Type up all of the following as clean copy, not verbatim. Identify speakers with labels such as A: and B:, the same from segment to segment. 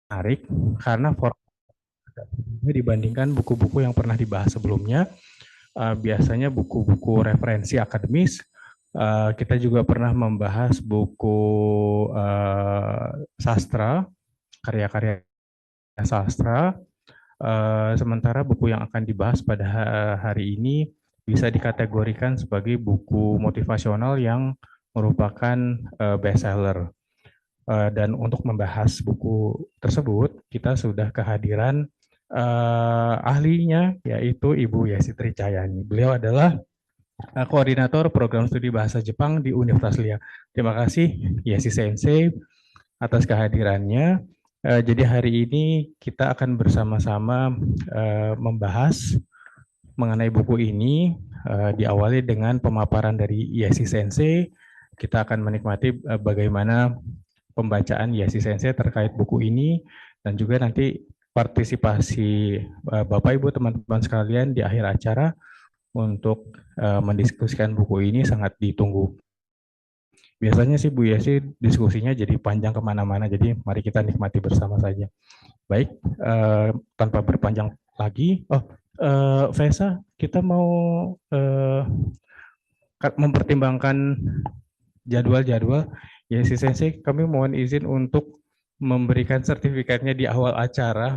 A: menarik karena formatnya dibandingkan buku-buku yang pernah dibahas sebelumnya. Biasanya buku-buku referensi akademis. Kita juga pernah membahas buku sastra, karya-karya sastra. Sementara buku yang akan dibahas pada hari ini bisa dikategorikan sebagai buku motivasional yang merupakan bestseller. Dan untuk membahas buku tersebut, kita sudah kehadiran ahlinya, yaitu Ibu Yesi Tricayani. Beliau adalah koordinator program studi bahasa Jepang di Universitas Lia. Terima kasih Yesi Sensei atas kehadirannya. Jadi hari ini kita akan bersama-sama membahas mengenai buku ini. Diawali dengan pemaparan dari Yesi Sensei. Kita akan menikmati bagaimana pembacaan Yesi Sensei terkait buku ini, dan juga nanti partisipasi Bapak Ibu teman-teman sekalian di akhir acara untuk mendiskusikan buku ini sangat ditunggu. Biasanya sih Bu Yesi diskusinya jadi panjang kemana-mana, jadi mari kita nikmati bersama saja. Baik, tanpa berpanjang lagi, Vesa, kita mau mempertimbangkan jadwal-jadwal. Yesi Sensei, kami mohon izin untuk memberikan sertifikatnya di awal acara.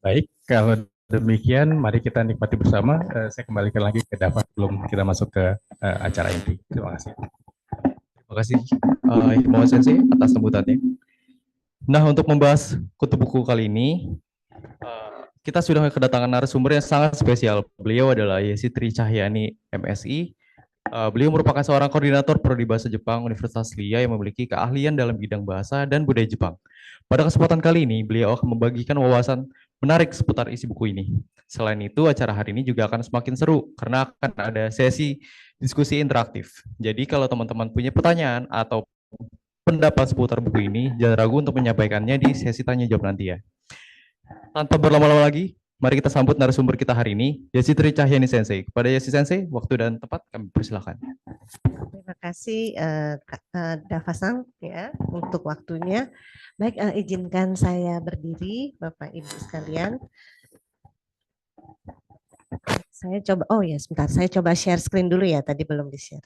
A: Baik, kalau demikian mari kita nikmati bersama. Saya kembalikan lagi ke Dava sebelum kita masuk ke acara inti. Terima kasih.
B: Terima kasih Himawan Sensei atas sambutannya. Nah, untuk membahas kutu buku kali ini, kita sudah kedatangan narasumber yang sangat spesial. Beliau adalah Yesi Tricahyani, MSI. Beliau merupakan seorang koordinator Prodi Bahasa Jepang Universitas Lia yang memiliki keahlian dalam bidang bahasa dan budaya Jepang. Pada kesempatan kali ini, beliau akan membagikan wawasan menarik seputar isi buku ini. Selain itu, acara hari ini juga akan semakin seru karena akan ada sesi diskusi interaktif. Jadi kalau teman-teman punya pertanyaan atau pendapat seputar buku ini, jangan ragu untuk menyampaikannya di sesi tanya jawab nanti ya. Tanpa berlama-lama lagi, mari kita sambut narasumber kita hari ini, Yesi Tricahyani Sensei. Kepada Yesi Sensei, waktu dan tempat kami persilakan.
C: Terima kasih Dava-san ya untuk waktunya. Baik, izinkan saya berdiri, Bapak Ibu sekalian. Saya coba, oh ya sebentar, saya coba share screen dulu ya, tadi belum di-share.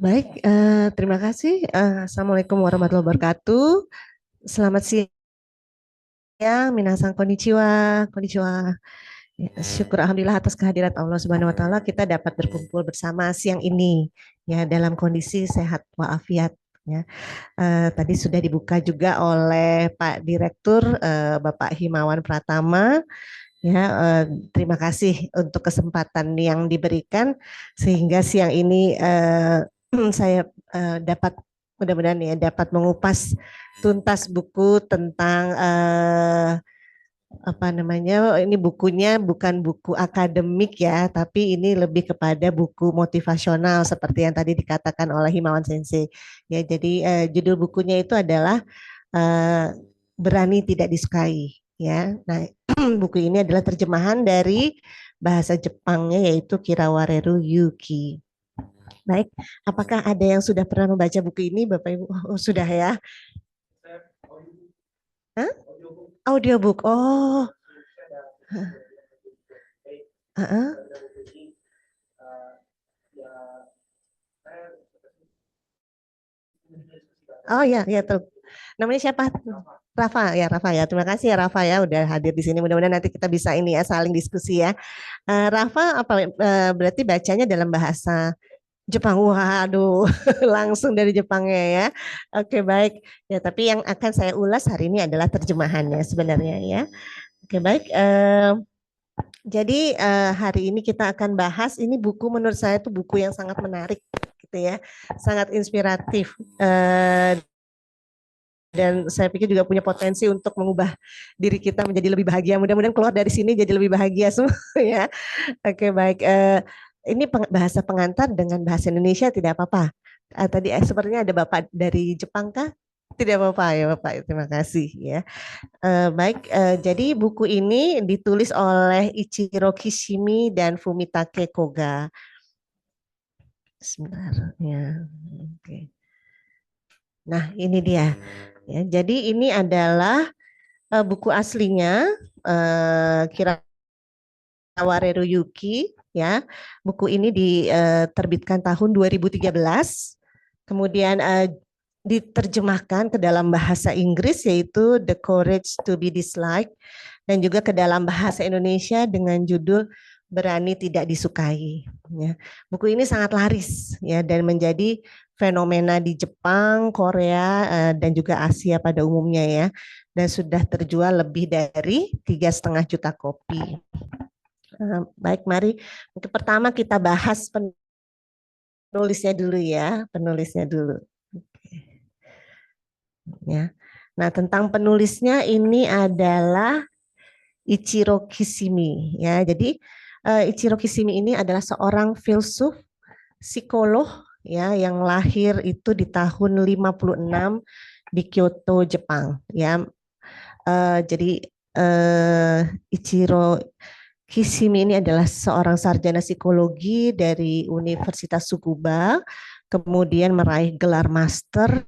C: Baik, terima kasih. Assalamualaikum warahmatullahi wabarakatuh. Selamat siang, minasan konnichiwa, konnichiwa. Ya, syukur alhamdulillah atas kehadirat Allah Subhanahu wa taala kita dapat berkumpul bersama siang ini ya dalam kondisi sehat walafiat ya. Tadi sudah dibuka juga oleh Pak Direktur Bapak Himawan Pratama ya. Terima kasih untuk kesempatan yang diberikan sehingga siang ini saya dapat mudah-mudahan ya dapat mengupas tuntas buku tentang apa namanya, ini bukunya bukan buku akademik ya, tapi ini lebih kepada buku motivasional seperti yang tadi dikatakan oleh Himawan Sensei. Ya, jadi judul bukunya itu adalah Berani Tidak Disukai. Ya, nah buku ini adalah terjemahan dari bahasa Jepangnya yaitu Kirawareru Yuki. Baik, apakah ada yang sudah pernah membaca buku ini, Bapak Ibu? Oh, sudah ya? Hah? Audiobook. Oh. Oh ya, ya tuh. Namanya siapa? Rafa ya, Rafa ya. Terima kasih ya Rafa ya udah hadir di sini. Mudah-mudahan nanti kita bisa ini ya saling diskusi ya. Rafa apa berarti bacanya dalam bahasa Jepang, waduh, langsung dari Jepangnya ya. Oke, baik. Ya, tapi yang akan saya ulas hari ini adalah terjemahannya sebenarnya ya. Oke, baik. Jadi hari ini kita akan bahas ini buku, menurut saya itu buku yang sangat menarik gitu ya, sangat inspiratif. Dan saya pikir juga punya potensi untuk mengubah diri kita menjadi lebih bahagia. Mudah-mudahan keluar dari sini jadi lebih bahagia semua ya. Oke, baik. Ini bahasa pengantar dengan bahasa Indonesia tidak apa-apa. Tadi sepertinya ada Bapak dari Jepang kah? Tidak apa-apa ya Bapak, terima kasih ya. Baik, jadi buku ini ditulis oleh Ichiro Kishimi dan Fumitake Koga. Sebentar ya. Oke. Nah, ini dia. Ya, jadi ini adalah buku aslinya Kirawareru Yuki ya. Buku ini diterbitkan tahun 2013. Kemudian diterjemahkan ke dalam bahasa Inggris yaitu The Courage to be Disliked, dan juga ke dalam bahasa Indonesia dengan judul Berani Tidak Disukai. Ya. Buku ini sangat laris ya dan menjadi fenomena di Jepang, Korea, dan juga Asia pada umumnya ya, dan sudah terjual lebih dari 3,5 juta kopi. Baik, mari untuk pertama kita bahas penulisnya dulu ya, penulisnya dulu. Ya. Nah, tentang penulisnya ini adalah Ichiro Kishimi ya. Jadi Ichiro Kishimi ini adalah seorang filsuf, psikolog ya yang lahir itu di tahun 56 di Kyoto, Jepang ya. Jadi Ichiro Kishimi ini adalah seorang sarjana psikologi dari Universitas Tsukuba, kemudian meraih gelar master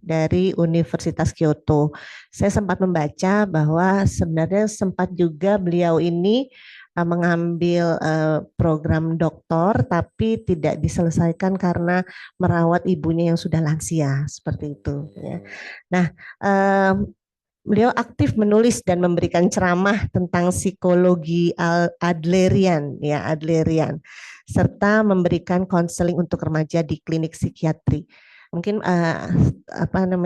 C: dari Universitas Kyoto. Saya sempat membaca bahwa sebenarnya sempat juga beliau ini mengambil program doktor tapi tidak diselesaikan karena merawat ibunya yang sudah lansia seperti itu ya. Nah, beliau aktif menulis dan memberikan ceramah tentang psikologi Adlerian ya, Adlerian, serta memberikan konseling untuk remaja di klinik psikiatri. Mungkin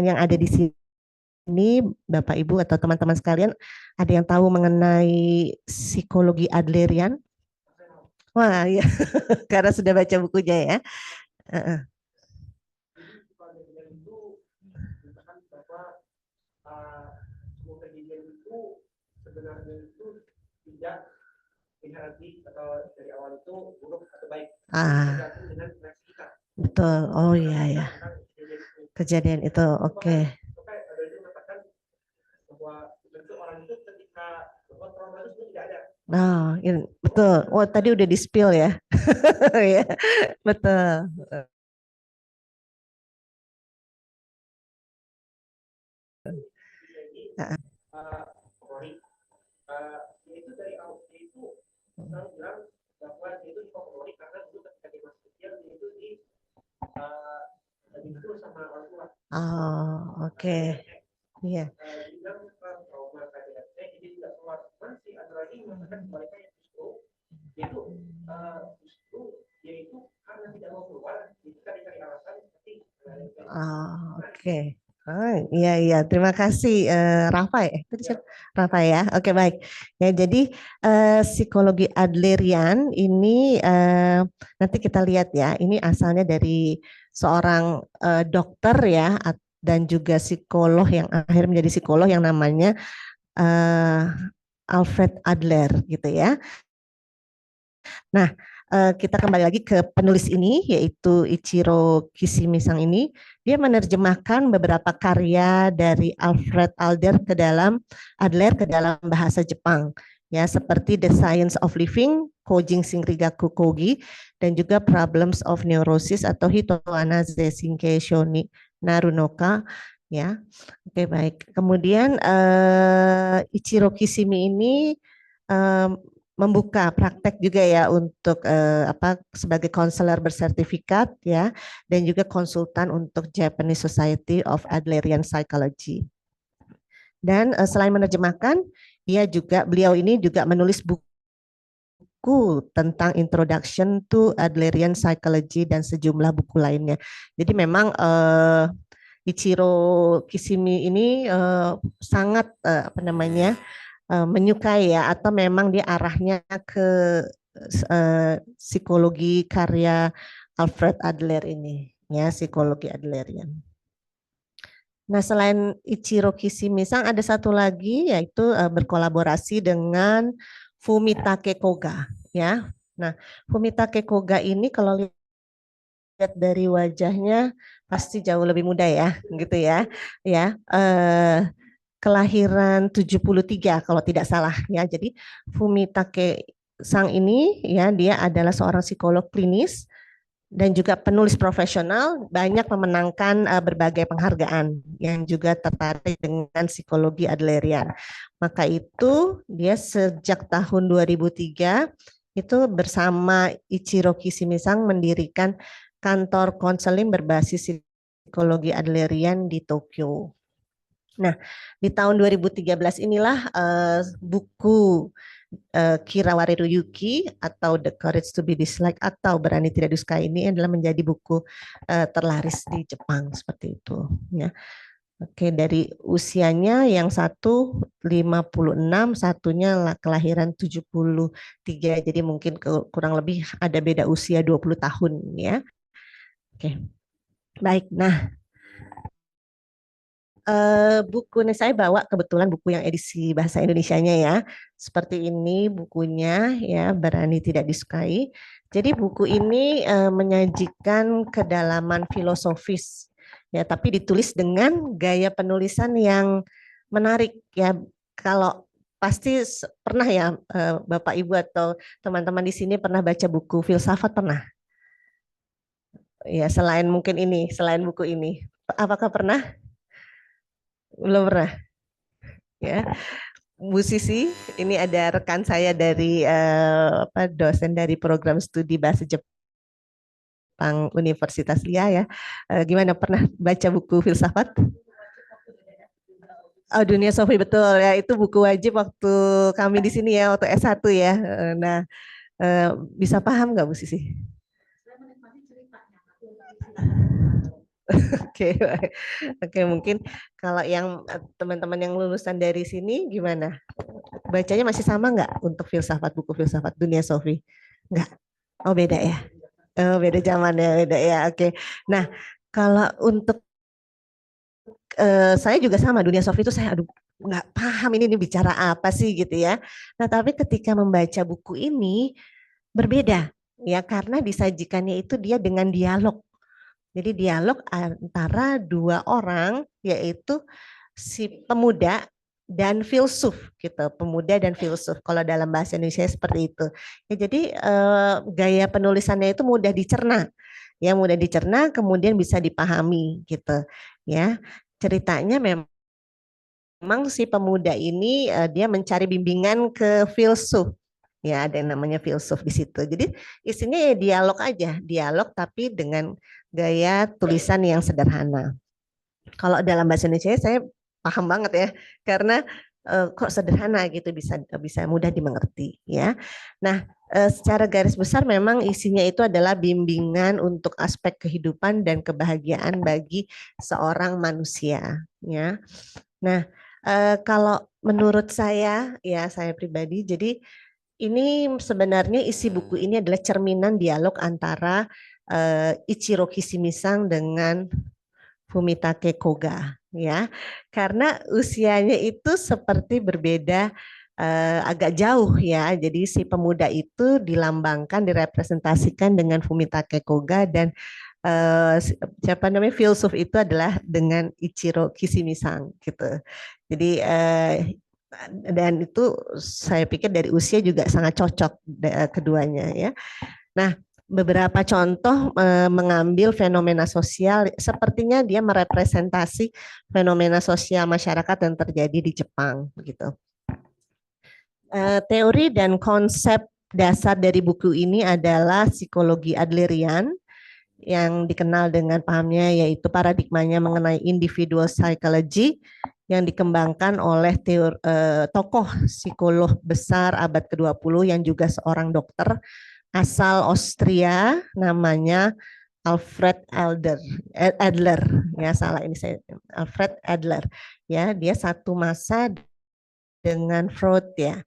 C: yang ada di sini Bapak Ibu atau teman-teman sekalian ada yang tahu mengenai psikologi Adlerian? Wah, ya, karena sudah baca bukunya ya.
A: Sebenarnya itu tidak inheratif atau dari awal itu buruk atau baik. Dengan kita.
C: Betul. Oh iya ya. Kejadian itu, oke.
A: Ada yang mengatakan bahwa bentuk orang itu ketika trauma itu tidak ada.
C: Nah, betul. Oh, tadi udah di spill ya. Ya, betul.
A: Itu dari awal itu selalu bilang bahwa itu dipokori karena dulu ketika dia masih kecil itu diburu sama orang tua.
C: Oh, oke. Iya.
A: Bilang trauma KDRT jadi tidak keluar. Masih ada lagi mengatakan sebaliknya justru yaitu karena tidak mau keluar jika dicari alasan seperti
C: oke. Iya, terima kasih Rafa ya. Rafa ya. Oke, baik. Ya, jadi psikologi Adlerian ini nanti kita lihat ya. Ini asalnya dari seorang dokter ya dan juga psikolog yang akhirnya menjadi psikolog yang namanya Alfred Adler gitu ya. Nah, kita kembali lagi ke penulis ini, yaitu Ichiro Kishimi sang ini. Dia menerjemahkan beberapa karya dari Alfred Adler ke dalam bahasa Jepang, ya seperti The Science of Living, Kojin Shinrigaku Kogi, dan juga Problems of Neurosis atau Hitoanaze Shinkei Shoni Narunoka. Ya, oke baik. Kemudian Ichiro Kishimi ini membuka praktek juga ya untuk sebagai konselor bersertifikat ya, dan juga konsultan untuk Japanese Society of Adlerian Psychology. Dan selain menerjemahkan, beliau ini juga menulis buku buku tentang Introduction to Adlerian Psychology dan sejumlah buku lainnya. Jadi memang Ichiro Kishimi ini sangat menyukai ya, atau memang dia arahnya ke psikologi karya Alfred Adler ini, ya, psikologi Adlerian. Nah, selain Ichiro Kishimi-san ada satu lagi, yaitu berkolaborasi dengan Fumitake Koga, ya. Nah, Fumitake Koga ini kalau lihat dari wajahnya pasti jauh lebih muda ya, gitu ya. Ya, kelahiran 73 kalau tidak salah ya. Jadi Fumitake Sang ini ya, dia adalah seorang psikolog klinis dan juga penulis profesional, banyak memenangkan berbagai penghargaan yang juga tertarik dengan psikologi Adlerian. Maka itu dia sejak tahun 2003 itu bersama Ichiro Kishimi-san mendirikan kantor konseling berbasis psikologi Adlerian di Tokyo. Nah, di tahun 2013 inilah buku Kirawari Ryuki atau The Courage to be Disliked atau Berani Tidak Disukai ini adalah menjadi buku terlaris di Jepang seperti itu. Ya. Oke, dari usianya yang satu 56, satunya kelahiran 73, jadi mungkin kurang lebih ada beda usia 20 tahun ya. Oke, baik. Nah, buku ini saya bawa kebetulan buku yang edisi bahasa Indonesianya ya. Seperti ini bukunya ya, Berani Tidak Disukai. Jadi buku ini menyajikan kedalaman filosofis ya, tapi ditulis dengan gaya penulisan yang menarik ya. Kalau pasti pernah ya Bapak Ibu atau teman-teman di sini pernah baca buku filsafat, pernah? Ya, selain mungkin ini, selain buku ini. Apakah pernah? Belum pernah. Ya, Bu Sisi, ini ada rekan saya dari dosen dari program studi bahasa Jepang Universitas Lia ya. Gimana, pernah baca buku filsafat? Oh, Dunia Sofi, betul ya, itu buku wajib waktu kami di sini ya, waktu S1 ya. Nah, bisa paham nggak Bu Sisi? Oke, oke, mungkin kalau yang teman-teman yang lulusan dari sini gimana? Bacanya masih sama nggak untuk filsafat, buku filsafat Dunia Sofi? Nggak? Oh, beda ya? Oh, beda zaman ya, beda ya. Oke. Nah, kalau untuk saya juga sama, Dunia Sofi itu saya nggak paham ini bicara apa sih gitu ya. Nah, tapi ketika membaca buku ini berbeda ya, karena disajikannya itu dia dengan dialog. Jadi dialog antara dua orang, yaitu si pemuda dan filsuf gitu, pemuda dan filsuf. Kalau dalam bahasa Indonesia seperti itu. Ya, jadi gaya penulisannya itu mudah dicerna, ya, mudah dicerna, kemudian bisa dipahami gitu, ya. Ceritanya memang si pemuda ini dia mencari bimbingan ke filsuf. Ya, ada yang namanya filsuf di situ. Jadi isinya ya dialog aja, dialog tapi dengan gaya tulisan yang sederhana. Kalau dalam bahasa Indonesia saya paham banget ya, karena kok sederhana gitu, bisa mudah dimengerti ya. Nah, secara garis besar memang isinya itu adalah bimbingan untuk aspek kehidupan dan kebahagiaan bagi seorang manusia ya. Nah, kalau menurut saya ya, saya pribadi, jadi ini sebenarnya isi buku ini adalah cerminan dialog antara Ichiro Kishimi-san dengan Fumitake Koga ya. Karena usianya itu seperti berbeda, agak jauh ya. Jadi si pemuda itu dilambangkan, direpresentasikan dengan Fumitake Koga, dan siapa namanya filsuf itu adalah dengan Ichiro Kishimi-san gitu. Jadi dan itu saya pikir dari usia juga sangat cocok keduanya ya. Nah, beberapa contoh mengambil fenomena sosial, sepertinya dia merepresentasi fenomena sosial masyarakat yang terjadi di Jepang begitu. Teori dan konsep dasar dari buku ini adalah psikologi Adlerian yang dikenal dengan pahamnya yaitu paradigmanya mengenai individual psychology yang dikembangkan oleh tokoh psikolog besar abad ke-20 yang juga seorang dokter asal Austria, namanya Alfred Adler. Ya, salah ini saya, Alfred Adler. Ya, dia satu masa dengan Freud ya.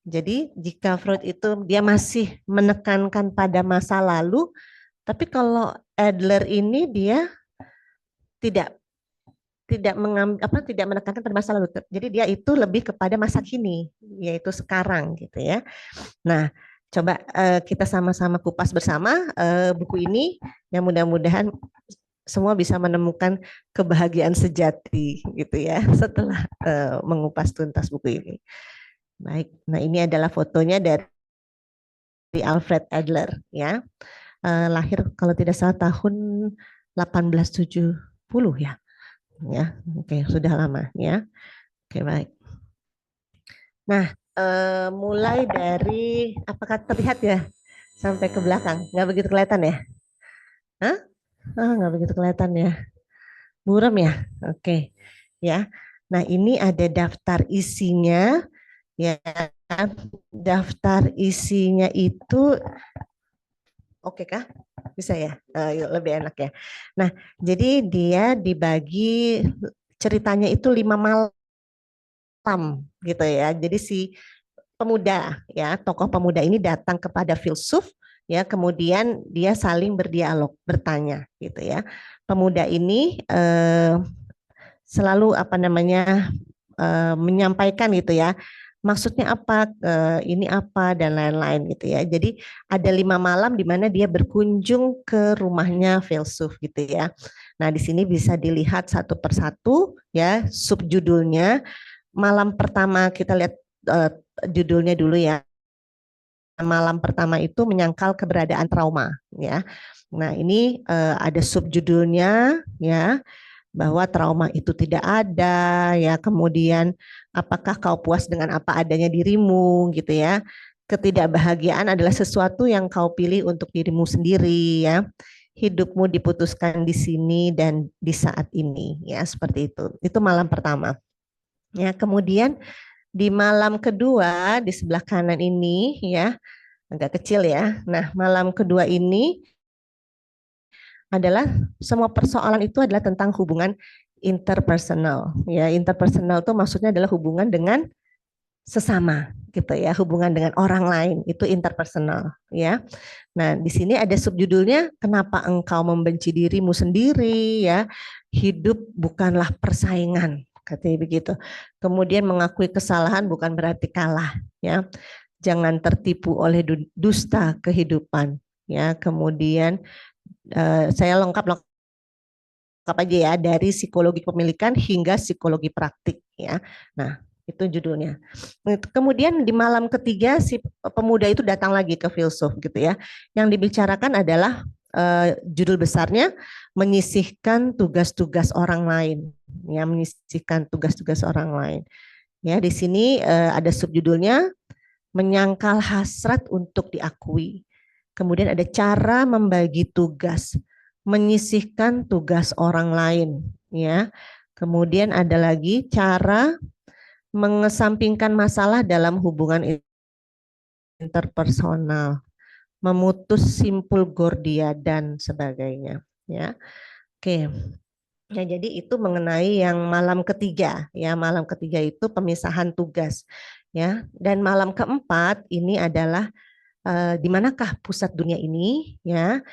C: Jadi jika Freud itu dia masih menekankan pada masa lalu, tapi kalau Adler ini dia tidak tidak menekankan pada masa lalu. Jadi dia itu lebih kepada masa kini, yaitu sekarang gitu ya. Nah, coba kita sama-sama kupas bersama buku ini, yang mudah-mudahan semua bisa menemukan kebahagiaan sejati gitu ya setelah mengupas tuntas buku ini. Baik, nah ini adalah fotonya dari Alfred Adler ya. Lahir kalau tidak salah tahun 1870 ya. Ya, oke, sudah lama ya. Oke, baik. Nah, mulai dari apakah terlihat ya sampai ke belakang? Nggak begitu kelihatan ya? Hah? Oh, nggak begitu kelihatan ya. Buram ya? Oke. Ya. Nah, ini ada daftar isinya ya. Daftar isinya itu oke kah? Bisa ya? Lebih enak ya. Nah, jadi dia dibagi ceritanya itu 5 malam gitu ya. Jadi si pemuda ya, tokoh pemuda ini datang kepada filsuf ya, kemudian dia saling berdialog, bertanya gitu ya. Pemuda ini selalu apa namanya menyampaikan gitu ya, maksudnya apa, ini apa dan lain-lain gitu ya. Jadi ada 5 malam di mana dia berkunjung ke rumahnya filsuf gitu ya. Nah, di sini bisa dilihat satu persatu ya subjudulnya. Malam pertama kita lihat judulnya dulu ya. Malam pertama itu menyangkal keberadaan trauma ya. Nah, ini ada subjudulnya ya, bahwa trauma itu tidak ada ya. Kemudian apakah kau puas dengan apa adanya dirimu gitu ya. Ketidakbahagiaan adalah sesuatu yang kau pilih untuk dirimu sendiri ya. Hidupmu diputuskan di sini dan di saat ini ya, seperti itu. Itu malam pertama. Ya, kemudian di malam kedua di sebelah kanan ini ya, agak kecil ya. Nah, malam kedua ini adalah semua persoalan itu adalah tentang hubungan interpersonal. Ya, interpersonal itu maksudnya adalah hubungan dengan sesama gitu ya, hubungan dengan orang lain itu interpersonal ya. Nah, di sini ada subjudulnya kenapa engkau membenci dirimu sendiri ya. Hidup bukanlah persaingan, katanya begitu. Kemudian mengakui kesalahan bukan berarti kalah ya. Jangan tertipu oleh dusta kehidupan ya. Kemudian saya lengkap aja ya, dari psikologi kepemilikan hingga psikologi praktik ya. Nah, itu judulnya. Kemudian di malam ketiga si pemuda itu datang lagi ke filsuf gitu ya. Yang dibicarakan adalah judul besarnya menyisihkan tugas-tugas orang lain. Ya, menyisihkan tugas-tugas orang lain. Ya, di sini ada subjudulnya menyangkal hasrat untuk diakui. Kemudian ada cara membagi tugas, menyisihkan tugas orang lain, ya. Kemudian ada lagi cara mengesampingkan masalah dalam hubungan interpersonal, memutus simpul gordia dan sebagainya, ya. Oke. Ya, jadi itu mengenai yang malam ketiga, ya. Malam ketiga itu pemisahan tugas, ya. Dan malam keempat ini adalah di manakah pusat dunia ini, ya.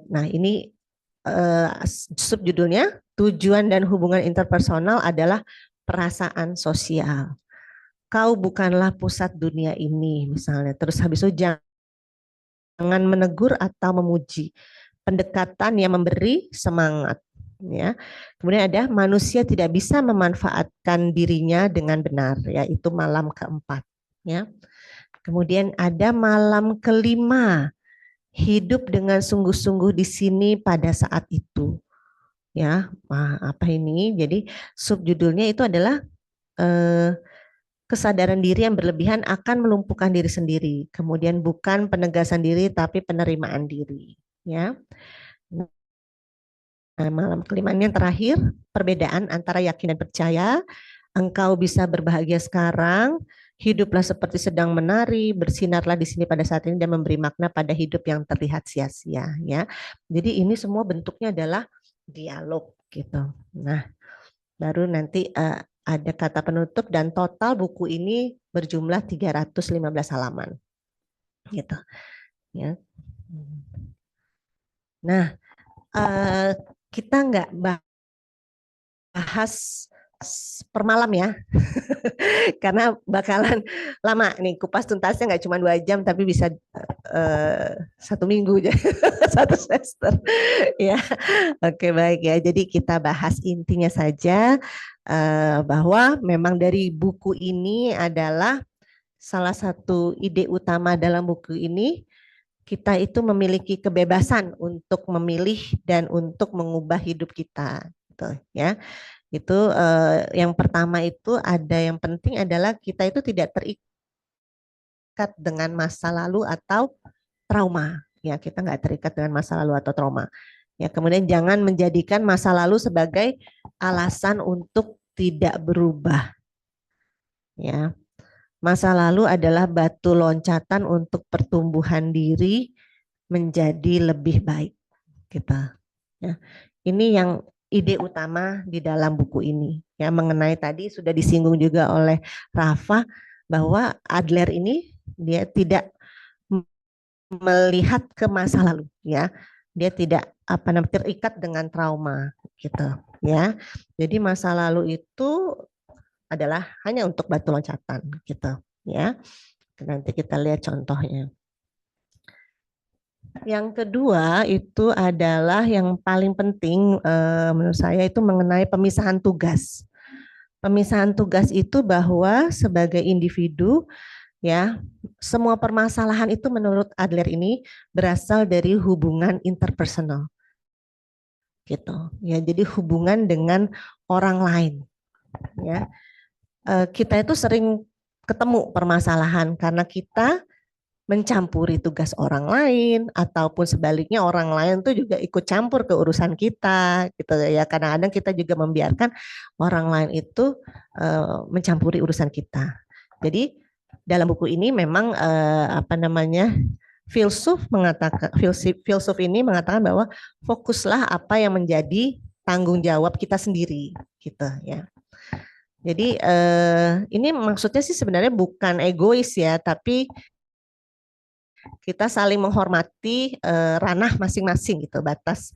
C: Nah, ini subjudulnya tujuan dan hubungan interpersonal adalah perasaan sosial. Kau bukanlah pusat dunia ini, misalnya. Terus habis itu jangan menegur atau memuji. Pendekatan yang memberi semangat, ya. Kemudian ada manusia tidak bisa memanfaatkan dirinya dengan benar, ya. Itu malam keempat, ya. Kemudian ada malam kelima, hidup dengan sungguh-sungguh di sini pada saat itu. Ya, apa ini? Jadi subjudulnya itu adalah kesadaran diri yang berlebihan akan melumpuhkan diri sendiri. Kemudian bukan penegasan diri tapi penerimaan diri. Ya. malam kelima ini yang terakhir, perbedaan antara yakin dan percaya. Engkau bisa berbahagia sekarang, hiduplah seperti sedang menari, bersinarlah di sini pada saat ini dan memberi makna pada hidup yang terlihat sia-sia, ya. Jadi ini semua bentuknya adalah dialog gitu. Nah, baru nanti ada kata penutup dan total buku ini berjumlah 315 halaman. Gitu. Ya. Nah, kita nggak bahas per malam ya, karena bakalan lama nih, kupas tuntasnya nggak cuma 2 jam tapi bisa 1 minggu, 1 semester. Ya, oke baik ya. Jadi kita bahas intinya saja, bahwa memang dari buku ini adalah salah satu ide utama dalam buku ini, kita itu memiliki kebebasan untuk memilih dan untuk mengubah hidup kita, gitu ya. Itu yang pertama itu ada yang penting adalah kita itu tidak terikat dengan masa lalu atau trauma. Ya, kita nggak terikat dengan masa lalu atau trauma. Ya, kemudian jangan menjadikan masa lalu sebagai alasan untuk tidak berubah. Ya. Masa lalu adalah batu loncatan untuk pertumbuhan diri menjadi lebih baik. Kita. Ya. Ini yang ide utama di dalam buku ini. Ya, mengenai tadi sudah disinggung juga oleh Rafa bahwa Adler ini dia tidak melihat ke masa lalu, ya. Dia tidak terikat dengan trauma gitu, ya. Jadi masa lalu itu adalah hanya untuk batu loncatan gitu, ya. Nanti kita lihat contohnya. Yang kedua itu adalah yang paling penting menurut saya itu mengenai pemisahan tugas. Pemisahan tugas itu bahwa sebagai individu, ya, semua permasalahan itu menurut Adler ini berasal dari hubungan interpersonal. Gitu. Ya, jadi hubungan dengan orang lain, ya. Kita itu sering ketemu permasalahan karena kita mencampuri tugas orang lain ataupun sebaliknya orang lain tuh juga ikut campur ke urusan kita gitu ya. Kadang-kadang kita juga membiarkan orang lain itu mencampuri urusan kita. Jadi dalam buku ini memang filsuf ini mengatakan bahwa fokuslah apa yang menjadi tanggung jawab kita sendiri gitu ya. Jadi ini maksudnya sih sebenarnya bukan egois ya, tapi kita saling menghormati ranah masing-masing gitu, batas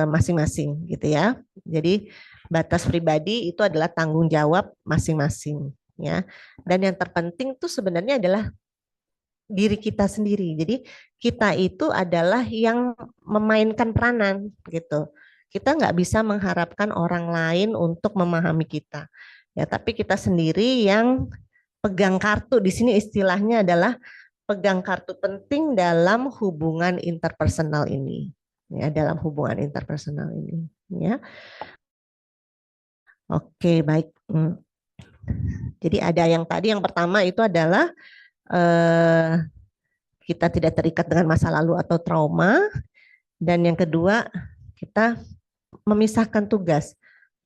C: masing-masing gitu ya. Jadi batas pribadi itu adalah tanggung jawab masing-masing ya. Dan yang terpenting tuh sebenarnya adalah diri kita sendiri. Jadi kita itu adalah yang memainkan peranan gitu. Kita nggak bisa mengharapkan orang lain untuk memahami kita. Ya, tapi kita sendiri yang pegang kartu. Di sini istilahnya adalah pegang kartu penting dalam hubungan interpersonal ini. Ya, dalam hubungan interpersonal ini. Ya. Oke, baik. Jadi ada yang tadi yang pertama itu adalah kita tidak terikat dengan masa lalu atau trauma. Dan yang kedua, kita memisahkan tugas.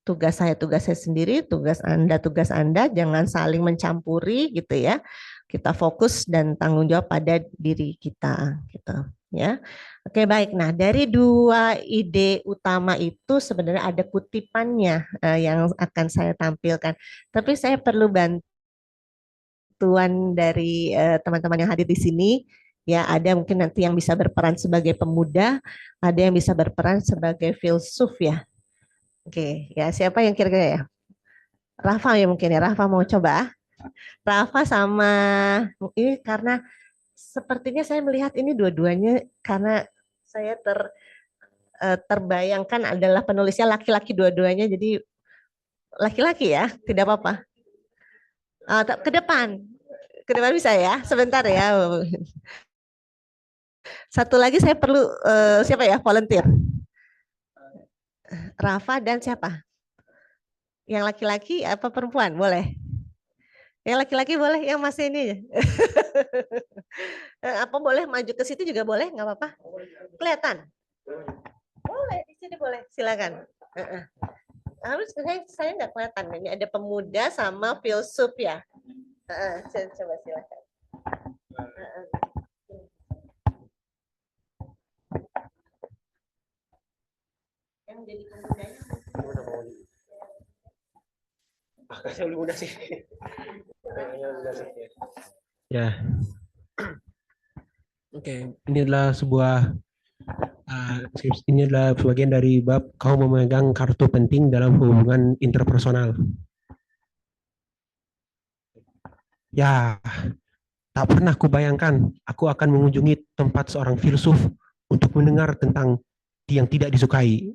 C: Tugas saya sendiri, tugas Anda, jangan saling mencampuri gitu ya. Kita fokus dan tanggung jawab pada diri kita gitu ya. Oke, baik. Nah, dari 2 ide utama itu sebenarnya ada kutipannya yang akan saya tampilkan. Tapi saya perlu bantuan dari teman-teman yang hadir di sini. Ya, ada mungkin nanti yang bisa berperan sebagai pemuda, ada yang bisa berperan sebagai filsuf ya. Oke, ya siapa yang kira-kira ya? Rafa ya mungkin ya, Rafa mau coba. Rafa sama ini karena sepertinya saya melihat ini dua-duanya karena saya terbayangkan adalah penulisnya laki-laki dua-duanya, jadi laki-laki ya, tidak apa-apa. Ke depan bisa ya, sebentar ya. Satu lagi saya perlu siapa ya, volunteer. Rafa dan siapa? Yang laki-laki apa perempuan? Boleh. Yang laki-laki boleh, yang masih ini. Apa boleh maju ke situ juga boleh, nggak apa-apa. Kelihatan. Boleh, di sini boleh, silakan. Harus saya nggak kelihatan, ini ada pemuda sama filsuf ya. Coba silakan. Yang jadi pemudanya.
D: Saya lebih mudah sih. Ya. Oke, ini adalah sebuah ini adalah bagian dari bab kau memegang kartu penting dalam hubungan interpersonal. Ya, tak pernah kubayangkan aku akan mengunjungi tempat seorang filsuf untuk mendengar tentang yang tidak disukai.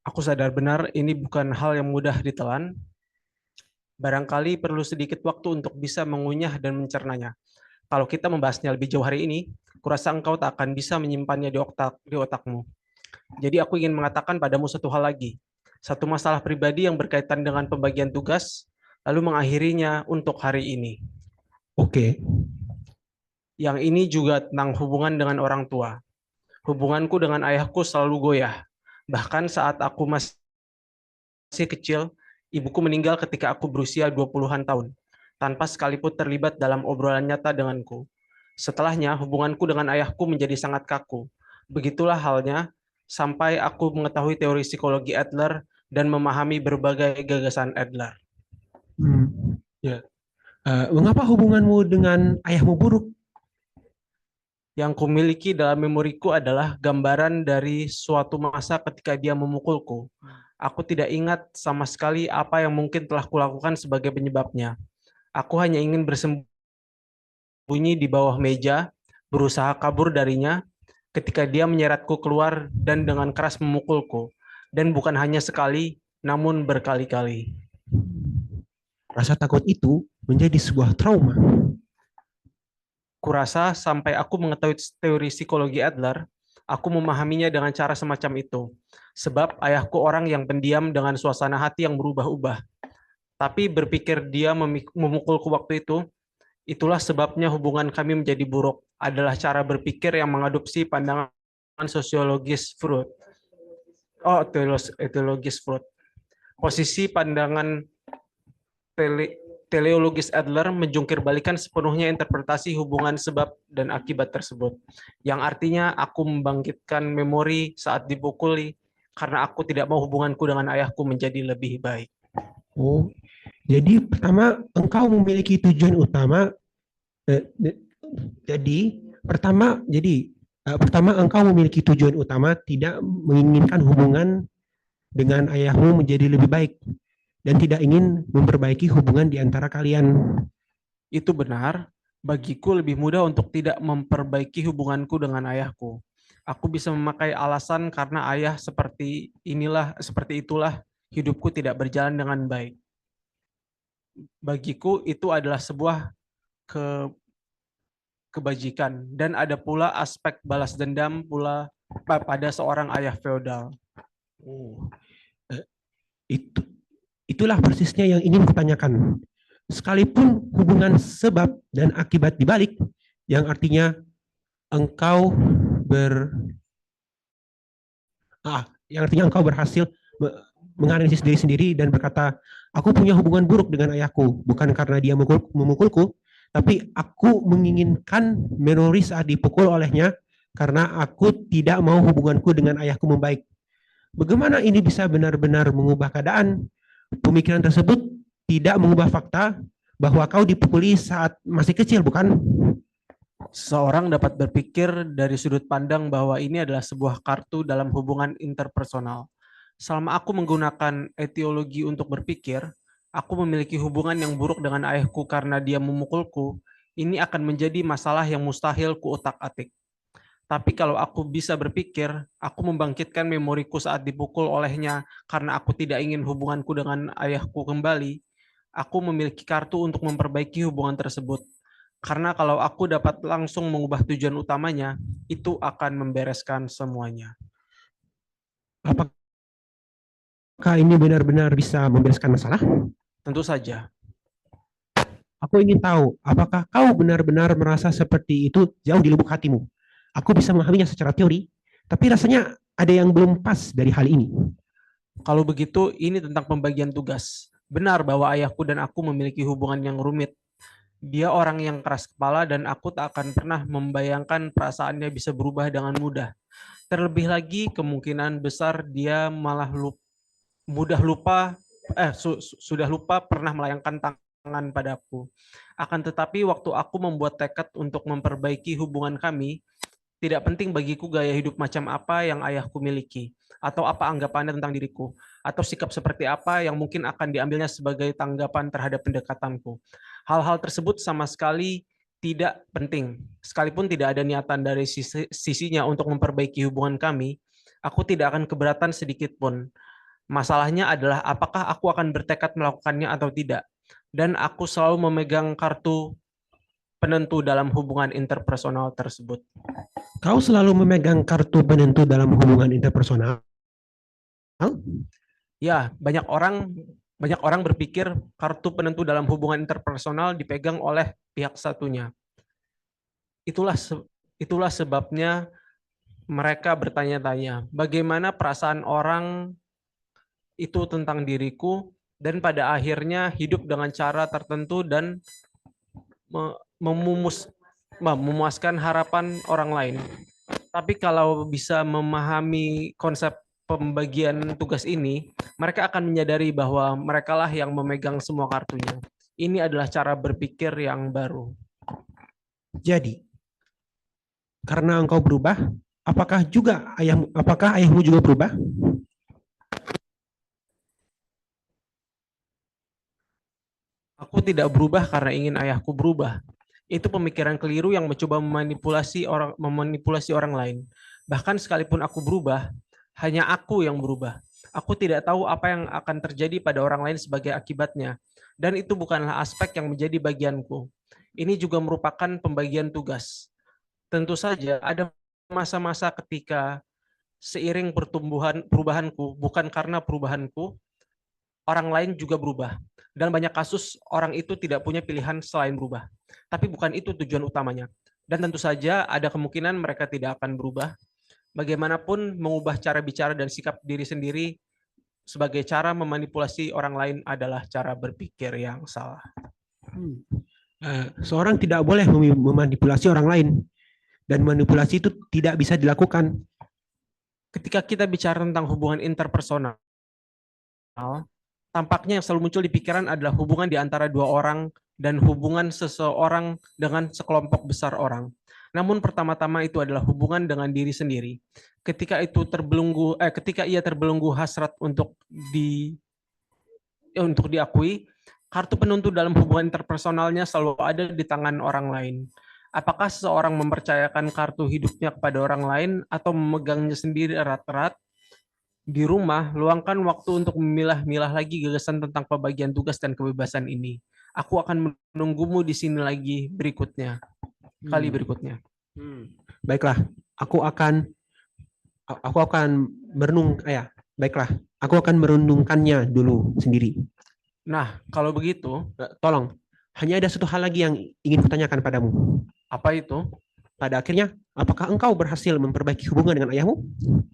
D: Aku sadar benar ini bukan hal yang mudah ditelan. Barangkali perlu sedikit waktu untuk bisa mengunyah dan mencernanya. Kalau kita membahasnya lebih jauh hari ini, kurasa engkau tak akan bisa menyimpannya di otakmu. Jadi aku ingin mengatakan padamu satu hal lagi. Satu masalah pribadi yang berkaitan dengan pembagian tugas, lalu mengakhirinya untuk hari ini. Oke. Yang ini juga tentang hubungan dengan orang tua. Hubunganku dengan ayahku selalu goyah. Bahkan saat aku masih kecil, ibuku meninggal ketika aku berusia 20-an tahun, tanpa sekalipun terlibat dalam obrolan nyata denganku. Setelahnya, hubunganku dengan ayahku menjadi sangat kaku. Begitulah halnya sampai aku mengetahui teori psikologi Adler dan memahami berbagai gagasan Adler. Ya. Mengapa hubunganmu dengan ayahmu buruk? Yang kumiliki dalam memoriku adalah gambaran dari suatu masa ketika dia memukulku. Aku tidak ingat sama sekali apa yang mungkin telah kulakukan sebagai penyebabnya. Aku hanya ingin bersembunyi di bawah meja, berusaha kabur darinya ketika dia menyeretku keluar dan dengan keras memukulku. Dan bukan hanya sekali, namun berkali-kali. Rasa takut itu menjadi sebuah trauma. Kurasa sampai aku mengetahui teori psikologi Adler, aku memahaminya dengan cara semacam itu. Sebab ayahku orang yang pendiam dengan suasana hati yang berubah-ubah. Tapi berpikir dia memukulku waktu itu, itulah sebabnya hubungan kami menjadi buruk. Adalah cara berpikir yang mengadopsi pandangan sosiologis Freud. Etiologis Freud. Posisi pandangan teleologis Adler menjungkir balikan sepenuhnya interpretasi hubungan sebab dan akibat tersebut. Yang artinya aku membangkitkan memori saat dipukuli karena aku tidak mau hubunganku dengan ayahku menjadi lebih baik. Oh, jadi pertama engkau memiliki tujuan utama. Pertama engkau memiliki tujuan utama tidak menginginkan hubungan dengan ayahmu menjadi lebih baik dan tidak ingin memperbaiki hubungan di antara kalian. Itu benar. Bagiku lebih mudah untuk tidak memperbaiki hubunganku dengan ayahku. Aku bisa memakai alasan karena ayah seperti itulah hidupku tidak berjalan dengan baik. Bagiku itu adalah sebuah kebajikan dan ada pula aspek balas dendam pula pada seorang ayah feodal. Itulah persisnya yang ingin kutanyakan. Sekalipun hubungan sebab dan akibat dibalik, yang artinya engkau berhasil menganalisis diri sendiri dan berkata, aku punya hubungan buruk dengan ayahku, bukan karena dia memukulku, tapi aku menginginkan memori saat dipukul olehnya karena aku tidak mau hubunganku dengan ayahku membaik. Bagaimana ini bisa benar-benar mengubah keadaan? Pemikiran tersebut tidak mengubah fakta bahwa kau dipukuli saat masih kecil, bukan? Seseorang dapat berpikir dari sudut pandang bahwa ini adalah sebuah kartu dalam hubungan interpersonal. Selama aku menggunakan etiologi untuk berpikir, aku memiliki hubungan yang buruk dengan ayahku karena dia memukulku, ini akan menjadi masalah yang mustahil kuotak-atik. Tapi kalau aku bisa berpikir, aku membangkitkan memoriku saat dipukul olehnya karena aku tidak ingin hubunganku dengan ayahku kembali, aku memiliki kartu untuk memperbaiki hubungan tersebut. Karena kalau aku dapat langsung mengubah tujuan utamanya, itu akan membereskan semuanya. Apakah ini benar-benar bisa membereskan masalah? Tentu saja. Aku ingin tahu, apakah kau benar-benar merasa seperti itu jauh di lubuk hatimu?
E: Aku bisa memahaminya secara teori, tapi rasanya ada yang belum pas dari hal ini.
D: Kalau begitu, ini tentang pembagian tugas. Benar bahwa ayahku dan aku memiliki hubungan yang rumit. Dia orang yang keras kepala dan aku tak akan pernah membayangkan perasaannya bisa berubah dengan mudah. Terlebih lagi, kemungkinan besar dia malah sudah lupa pernah melayangkan tangan padaku. Akan tetapi waktu aku membuat tekad untuk memperbaiki hubungan kami, tidak penting bagiku gaya hidup macam apa yang ayahku miliki, atau apa anggapannya tentang diriku, atau sikap seperti apa yang mungkin akan diambilnya sebagai tanggapan terhadap pendekatanku. Hal-hal tersebut sama sekali tidak penting. Sekalipun tidak ada niatan dari sisinya untuk memperbaiki hubungan kami, aku tidak akan keberatan sedikit pun. Masalahnya adalah apakah aku akan bertekad melakukannya atau tidak. Dan aku selalu memegang kartu penentu dalam hubungan interpersonal tersebut.
E: Kau selalu memegang kartu penentu dalam hubungan interpersonal?
D: Ya, banyak orang berpikir kartu penentu dalam hubungan interpersonal dipegang oleh pihak satunya. Itulah sebabnya mereka bertanya-tanya, bagaimana perasaan orang itu tentang diriku, dan pada akhirnya hidup dengan cara tertentu dan memuaskan harapan orang lain. Tapi kalau bisa memahami konsep pembagian tugas ini, mereka akan menyadari bahwa merekalah yang memegang semua kartunya. Ini adalah cara berpikir yang baru.
E: Jadi, karena engkau berubah, apakah ayahmu juga berubah?
D: Aku tidak berubah karena ingin ayahku berubah. Itu pemikiran keliru yang mencoba memanipulasi orang lain. Bahkan sekalipun aku berubah, hanya aku yang berubah. Aku tidak tahu apa yang akan terjadi pada orang lain sebagai akibatnya. Dan itu bukanlah aspek yang menjadi bagianku. Ini juga merupakan pembagian tugas. Tentu saja ada masa-masa ketika seiring perubahanku, bukan karena perubahanku, orang lain juga berubah. Dan banyak kasus orang itu tidak punya pilihan selain berubah. Tapi bukan itu tujuan utamanya. Dan tentu saja ada kemungkinan mereka tidak akan berubah. Bagaimanapun mengubah cara bicara dan sikap diri sendiri sebagai cara memanipulasi orang lain adalah cara berpikir yang salah.
E: Seorang tidak boleh memanipulasi orang lain. Dan manipulasi itu tidak bisa dilakukan.
D: Ketika kita bicara tentang hubungan interpersonal, tampaknya yang selalu muncul di pikiran adalah hubungan di antara dua orang dan hubungan seseorang dengan sekelompok besar orang. Namun pertama-tama itu adalah hubungan dengan diri sendiri. Ketika ia terbelenggu hasrat untuk diakui, kartu penentu dalam hubungan interpersonalnya selalu ada di tangan orang lain. Apakah seseorang mempercayakan kartu hidupnya kepada orang lain atau memegangnya sendiri erat-erat? Di rumah, luangkan waktu untuk memilah-milah lagi gagasan tentang pembagian tugas dan kebebasan ini. Aku akan menunggumu di sini lagi kali berikutnya.
E: Baiklah, aku akan merenungkannya dulu sendiri.
D: Nah, kalau begitu,
E: Tolong, hanya ada satu hal lagi yang ingin kutanyakan padamu.
D: apa itu?
E: Pada akhirnya, apakah engkau berhasil memperbaiki hubungan dengan ayahmu?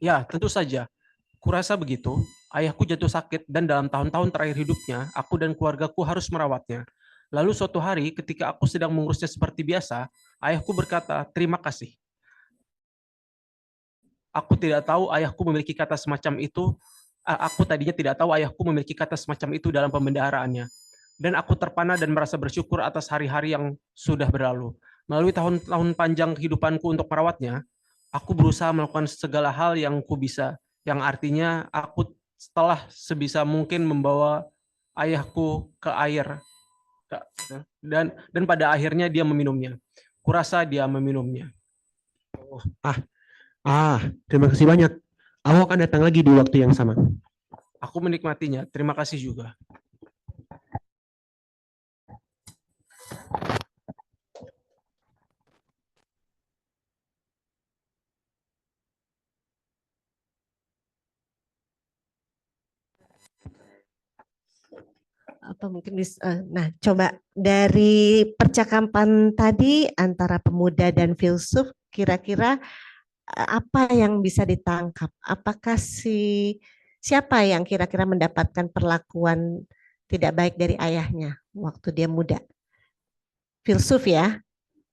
D: Ya, tentu saja. Kurasa begitu. Ayahku jatuh sakit dan dalam tahun-tahun terakhir hidupnya, aku dan keluargaku harus merawatnya. Lalu suatu hari ketika aku sedang mengurusnya seperti biasa, ayahku berkata, "Terima kasih." Aku tidak tahu ayahku memiliki kata semacam itu. Aku tadinya tidak tahu ayahku memiliki kata semacam itu dalam pemeliharaannya. Dan aku terpana dan merasa bersyukur atas hari-hari yang sudah berlalu. Melalui tahun-tahun panjang kehidupanku untuk merawatnya, aku berusaha melakukan segala hal yang ku bisa, yang artinya aku setelah sebisa mungkin membawa ayahku ke air, dan pada akhirnya dia meminumnya. Kurasa dia meminumnya.
E: Terima kasih banyak. Aku akan datang lagi di waktu yang sama.
D: Aku menikmatinya. Terima kasih juga.
C: Apa mungkin nah, coba dari percakapan tadi antara pemuda dan filsuf, kira-kira apa yang bisa ditangkap? Apakah siapa yang kira-kira mendapatkan perlakuan tidak baik dari ayahnya waktu dia muda? Filsuf ya,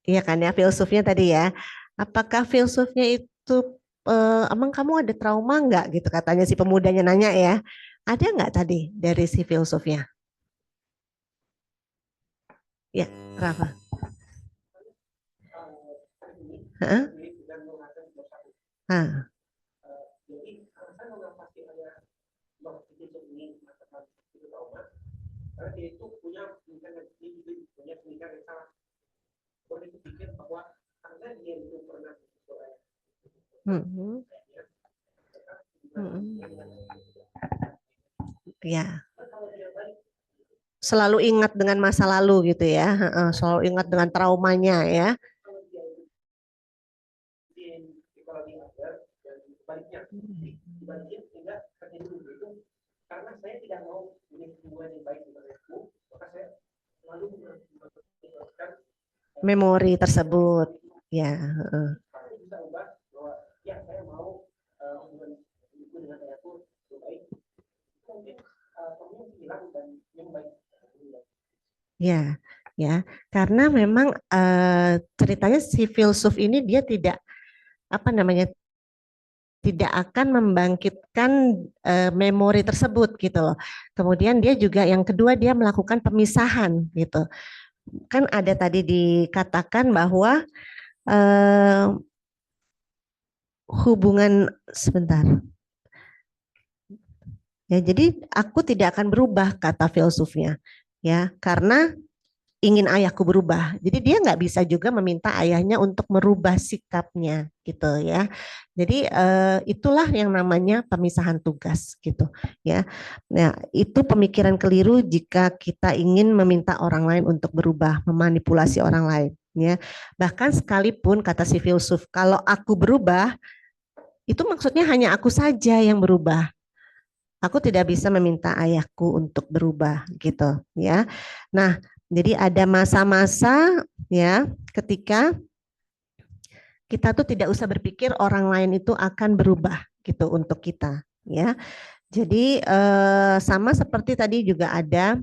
C: iya kan ya, filsufnya tadi ya. Apakah filsufnya itu emang kamu ada trauma nggak gitu katanya si pemudanya nanya ya. Ada nggak tadi dari si filsufnya? Ya, Rafa. Hah? Ah. Hmm. Hmm. Ya. Selalu ingat dengan masa lalu gitu ya, selalu ingat dengan traumanya ya. Memori tersebut, ya. Ya, ya, karena memang ceritanya si filsuf ini dia tidak apa namanya tidak akan membangkitkan memori tersebut gitu loh. Kemudian dia juga yang kedua dia melakukan pemisahan gitu. Kan ada tadi dikatakan bahwa hubungan sebentar. Ya, jadi aku tidak akan berubah kata filsufnya, ya, karena ingin ayahku berubah. Jadi dia nggak bisa juga meminta ayahnya untuk merubah sikapnya, gitu ya. Jadi itulah yang namanya pemisahan tugas, gitu ya. Nah, itu pemikiran keliru jika kita ingin meminta orang lain untuk berubah, memanipulasi orang lain, ya. Bahkan sekalipun kata si filsuf, kalau aku berubah, itu maksudnya hanya aku saja yang berubah. Aku tidak bisa meminta ayahku untuk berubah gitu ya. Nah, jadi ada masa-masa ya ketika kita tuh tidak usah berpikir orang lain itu akan berubah gitu untuk kita ya. Jadi sama seperti tadi juga ada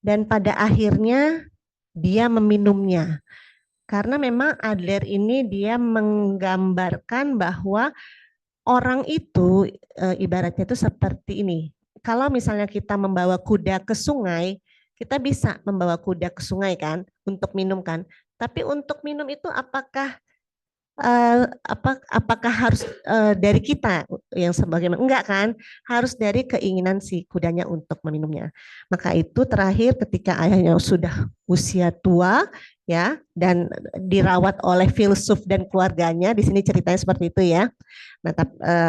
C: dan pada akhirnya dia meminumnya. Karena memang Adler ini dia menggambarkan bahwa orang itu ibaratnya itu seperti ini. Kalau misalnya kita membawa kuda ke sungai, kita bisa membawa kuda ke sungai kan untuk minum kan. Tapi untuk minum itu apakah apakah harus dari kita yang sebagaimana enggak kan, harus dari keinginan si kudanya untuk meminumnya. Maka itu terakhir ketika ayahnya sudah usia tua ya dan dirawat oleh filsuf dan keluarganya, di sini ceritanya seperti itu ya. Nah,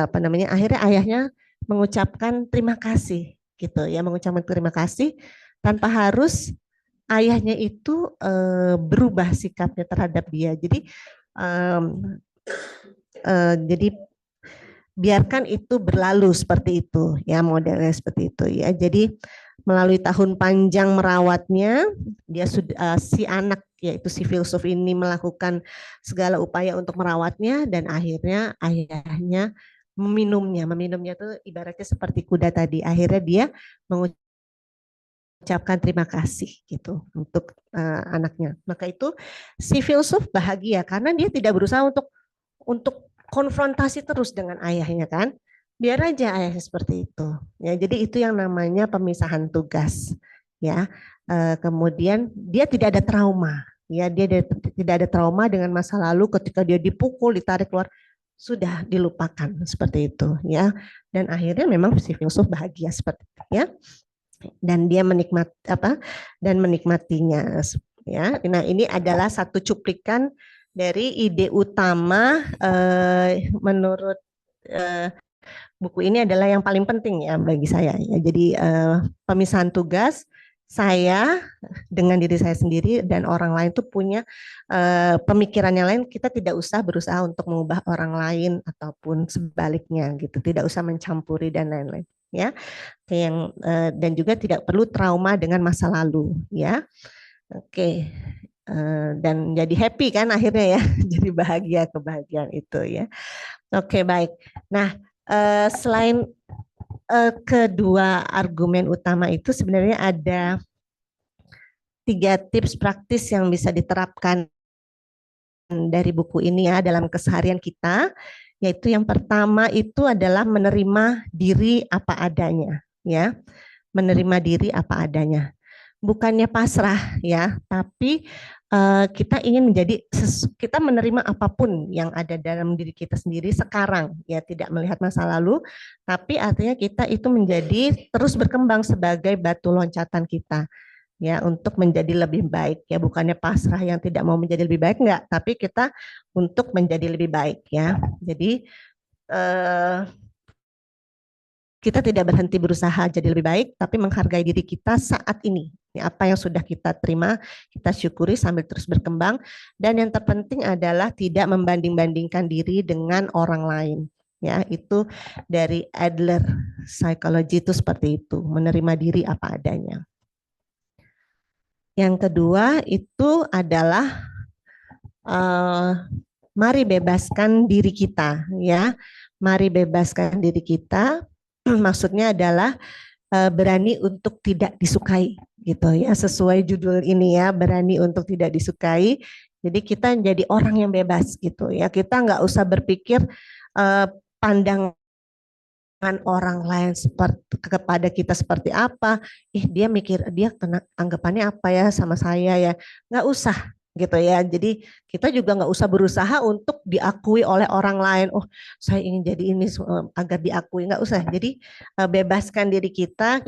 C: apa namanya, akhirnya ayahnya mengucapkan terima kasih gitu ya, mengucapkan terima kasih tanpa harus ayahnya itu berubah sikapnya terhadap dia. Jadi biarkan itu berlalu seperti itu ya, modelnya seperti itu ya. Jadi melalui tahun panjang merawatnya, dia sudah si anak yaitu si filsuf ini melakukan segala upaya untuk merawatnya dan akhirnya ayahnya meminumnya. Meminumnya itu ibaratnya seperti kuda tadi. Akhirnya dia mengucapkan terima kasih gitu untuk anaknya. Maka itu si filsuf bahagia karena dia tidak berusaha untuk konfrontasi terus dengan ayahnya kan. Biar aja ayahnya seperti itu. Ya, jadi itu yang namanya pemisahan tugas. Ya, kemudian dia tidak ada trauma. Ya, dia tidak ada trauma dengan masa lalu ketika dia dipukul, ditarik keluar, sudah dilupakan seperti itu. Ya, dan akhirnya memang si filsuf bahagia seperti itu. Ya, dan dia menikmatinya. Ya, nah ini adalah satu cuplikan dari ide utama menurut buku ini adalah yang paling penting ya bagi saya. Ya. Jadi pemisahan tugas saya dengan diri saya sendiri dan orang lain tuh punya pemikiran yang lain. Kita tidak usah berusaha untuk mengubah orang lain ataupun sebaliknya gitu. Tidak usah mencampuri dan lain-lain. Ya, dan juga tidak perlu trauma dengan masa lalu. Ya, oke. dan jadi happy kan akhirnya ya, jadi bahagia kebahagiaan itu ya. Oke, baik. Nah, selain kedua argumen utama itu sebenarnya ada 3 tips praktis yang bisa diterapkan dari buku ini ya dalam keseharian kita, yaitu yang pertama itu adalah menerima diri apa adanya ya. Menerima diri apa adanya. Bukannya pasrah ya, tapi kita ingin kita menerima apapun yang ada dalam diri kita sendiri sekarang ya, tidak melihat masa lalu, tapi artinya kita itu menjadi terus berkembang sebagai batu loncatan kita ya untuk menjadi lebih baik ya, bukannya pasrah yang tidak mau menjadi lebih baik enggak, tapi kita untuk menjadi lebih baik ya. Jadi kita tidak berhenti berusaha jadi lebih baik, tapi menghargai diri kita saat ini. Apa yang sudah kita terima, kita syukuri sambil terus berkembang. Dan yang terpenting adalah tidak membanding-bandingkan diri dengan orang lain. Ya, itu dari Adler Psychology itu seperti itu, menerima diri apa adanya. Yang kedua itu adalah mari bebaskan diri kita, ya. Mari bebaskan diri kita. Maksudnya adalah berani untuk tidak disukai, gitu ya. Sesuai judul ini ya, berani untuk tidak disukai. Jadi kita jadi orang yang bebas, gitu ya. Kita nggak usah berpikir pandangan orang lain kepada kita seperti apa, dia kena anggapannya apa ya sama saya ya, nggak usah gitu ya. Jadi kita juga nggak usah berusaha untuk diakui oleh orang lain. Oh, saya ingin jadi ini agar diakui, nggak usah. Jadi bebaskan diri kita,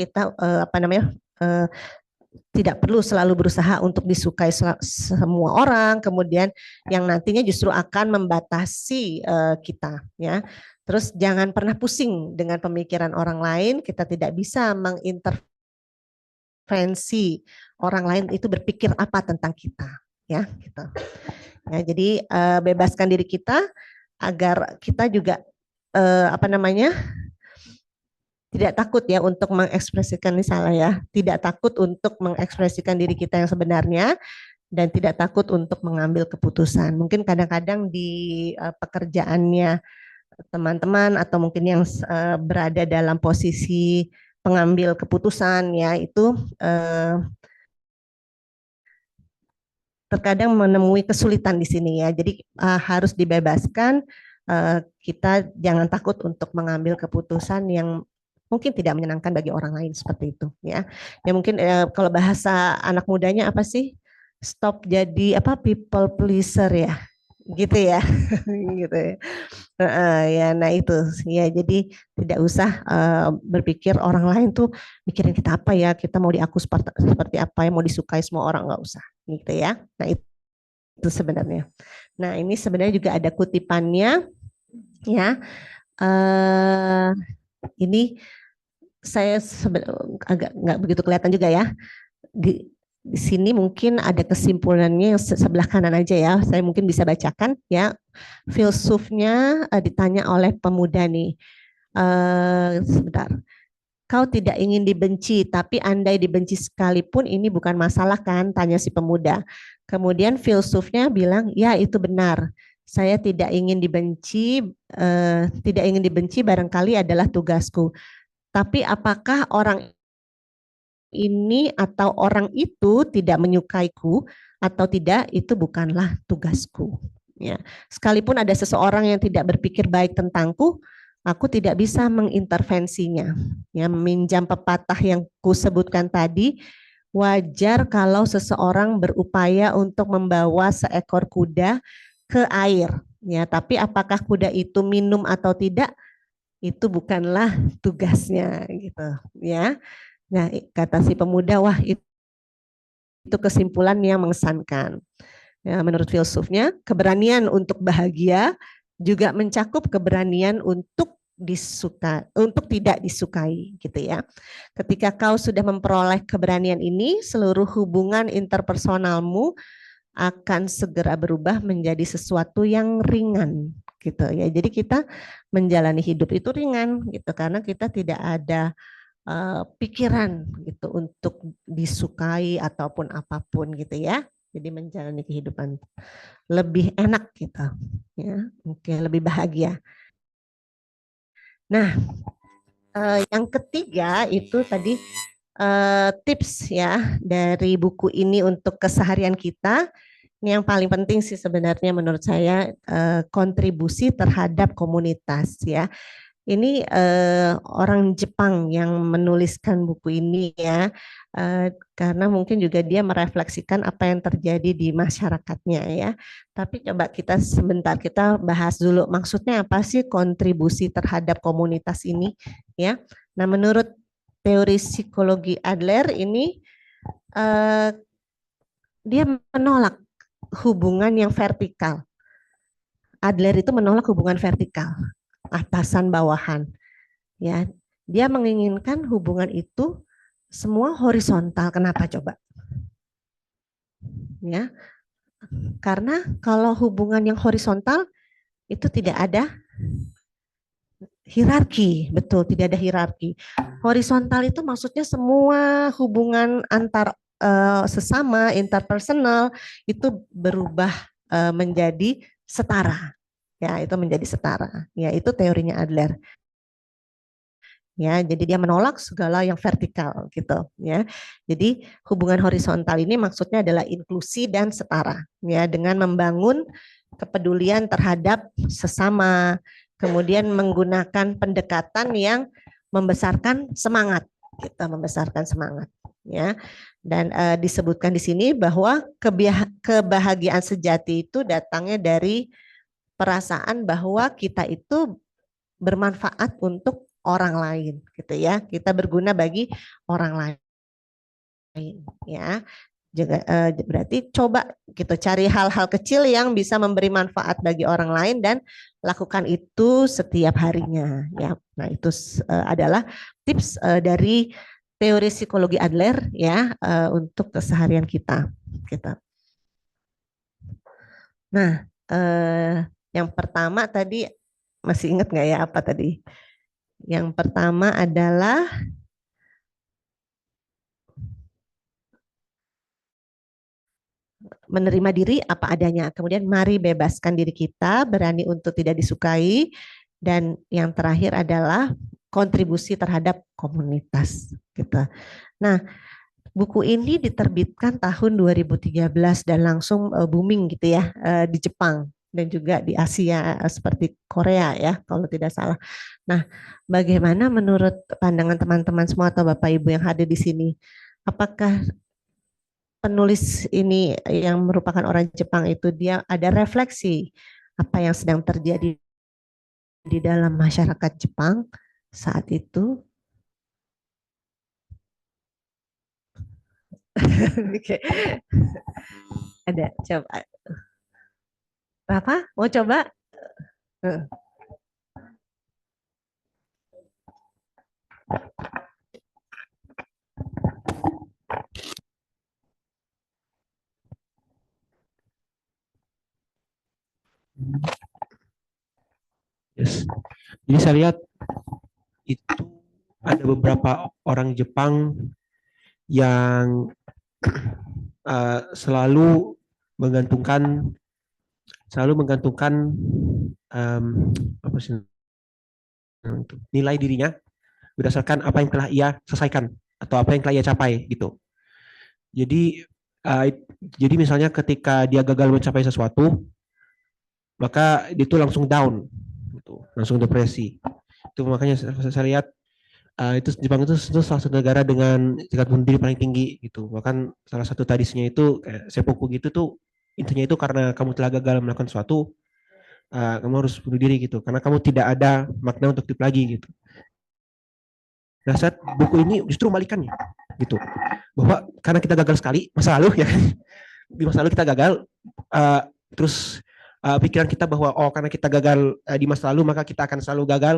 C: tidak perlu selalu berusaha untuk disukai semua orang, kemudian yang nantinya justru akan membatasi kita ya. Terus jangan pernah pusing dengan pemikiran orang lain, kita tidak bisa mengintervensi orang lain itu berpikir apa tentang kita ya gitu. Ya, jadi bebaskan diri kita agar kita juga tidak takut ya untuk mengekspresikan, misalnya ya, tidak takut untuk mengekspresikan diri kita yang sebenarnya dan tidak takut untuk mengambil keputusan. Mungkin kadang-kadang di pekerjaannya teman-teman atau mungkin yang berada dalam posisi pengambil keputusan ya, itu terkadang menemui kesulitan di sini ya. Jadi harus dibebaskan, kita jangan takut untuk mengambil keputusan yang mungkin tidak menyenangkan bagi orang lain seperti itu ya. Ya mungkin kalau bahasa anak mudanya apa sih? Stop jadi people pleaser ya. Gitu ya. Gitu ya. Ya, nah itu ya, jadi tidak usah berpikir orang lain tuh mikirin kita apa ya, kita mau diaku seperti apa ya, mau disukai semua orang, nggak usah gitu ya. Nah itu sebenarnya. Nah ini sebenarnya juga ada kutipannya ya. Ini saya agak nggak begitu kelihatan juga ya. Di sini mungkin ada kesimpulannya yang sebelah kanan aja ya. Saya mungkin bisa bacakan ya. Filsufnya ditanya oleh pemuda nih. Sebentar. Kau tidak ingin dibenci, tapi andai dibenci sekalipun ini bukan masalah kan? Tanya si pemuda. Kemudian filsufnya bilang, ya itu benar. Saya tidak ingin dibenci, barangkali adalah tugasku. Tapi apakah orang ini atau orang itu tidak menyukaiku atau tidak, itu bukanlah tugasku. Ya. Sekalipun ada seseorang yang tidak berpikir baik tentangku, aku tidak bisa mengintervensinya. Ya, meminjam pepatah yang kusebutkan tadi, wajar kalau seseorang berupaya untuk membawa seekor kuda ke air. Ya, tapi apakah kuda itu minum atau tidak, itu bukanlah tugasnya, gitu. Ya. Nah, kata si pemuda, wah itu kesimpulan yang mengesankan. Ya, menurut filsufnya, keberanian untuk bahagia juga mencakup keberanian untuk tidak disukai, gitu ya. Ketika kau sudah memperoleh keberanian ini, seluruh hubungan interpersonalmu akan segera berubah menjadi sesuatu yang ringan, gitu ya. Jadi kita menjalani hidup itu ringan, gitu, karena kita tidak ada pikiran gitu untuk disukai ataupun apapun gitu ya. Jadi menjalani kehidupan lebih enak gitu, ya, mungkin lebih bahagia. Nah, yang ketiga itu tadi tips ya dari buku ini untuk keseharian kita. Ini yang paling penting sih sebenarnya menurut saya, kontribusi terhadap komunitas ya. Ini orang Jepang yang menuliskan buku ini ya, karena mungkin juga dia merefleksikan apa yang terjadi di masyarakatnya ya. Tapi coba kita sebentar kita bahas dulu maksudnya apa sih kontribusi terhadap komunitas ini ya. Nah, menurut teori psikologi Adler ini dia menolak hubungan yang vertikal. Adler itu menolak hubungan vertikal, atasan bawahan. Ya, dia menginginkan hubungan itu semua horizontal. Kenapa coba? Ya, karena kalau hubungan yang horizontal itu tidak ada hierarki, betul, tidak ada hierarki. Horizontal itu maksudnya semua hubungan antar sesama, interpersonal itu berubah menjadi setara. Ya, itu menjadi setara. Ya, itu teorinya Adler. Ya, jadi dia menolak segala yang vertikal gitu ya. Jadi hubungan horizontal ini maksudnya adalah inklusi dan setara ya, dengan membangun kepedulian terhadap sesama, kemudian menggunakan pendekatan yang membesarkan semangat, kita membesarkan semangat ya. Dan disebutkan di sini bahwa kebahagiaan sejati itu datangnya dari perasaan bahwa kita itu bermanfaat untuk orang lain gitu ya, kita berguna bagi orang lain ya. Juga berarti coba gitu cari hal-hal kecil yang bisa memberi manfaat bagi orang lain dan lakukan itu setiap harinya ya. Nah, itu adalah tips dari teori psikologi Adler ya, untuk keseharian kita gitu. Nah, yang pertama tadi masih ingat nggak ya apa tadi? Yang pertama adalah menerima diri apa adanya. Kemudian mari bebaskan diri kita, berani untuk tidak disukai. Dan yang terakhir adalah kontribusi terhadap komunitas. Gitu. Nah, buku ini diterbitkan tahun 2013 dan langsung booming gitu ya di Jepang dan juga di Asia seperti Korea ya kalau tidak salah. Nah, bagaimana menurut pandangan teman-teman semua atau Bapak Ibu yang hadir di sini? Apakah penulis ini yang merupakan orang Jepang itu dia ada refleksi apa yang sedang terjadi di dalam masyarakat Jepang saat itu? Ada, coba. Apa? Mau coba?
E: Yes. Jadi saya lihat itu ada beberapa orang Jepang yang selalu menggantungkan apa sih, nilai dirinya berdasarkan apa yang telah ia selesaikan atau apa yang telah ia capai gitu. Jadi jadi misalnya ketika dia gagal mencapai sesuatu, maka dia itu langsung down, gitu, langsung depresi. Itu makanya saya lihat itu Jepang itu salah satu negara dengan tingkat bunuh diri paling tinggi gitu. Bahkan salah satu tradisinya itu kayak seppuku gitu tuh intinya itu karena kamu telah gagal melakukan sesuatu, kamu harus bunuh diri gitu. Karena kamu tidak ada makna untuk hidup lagi gitu. Nah, saat buku ini justru membalikannya gitu. Bahwa karena kita gagal sekali masa lalu ya kan. Di masa lalu kita gagal, terus pikiran kita bahwa oh karena kita gagal di masa lalu maka kita akan selalu gagal.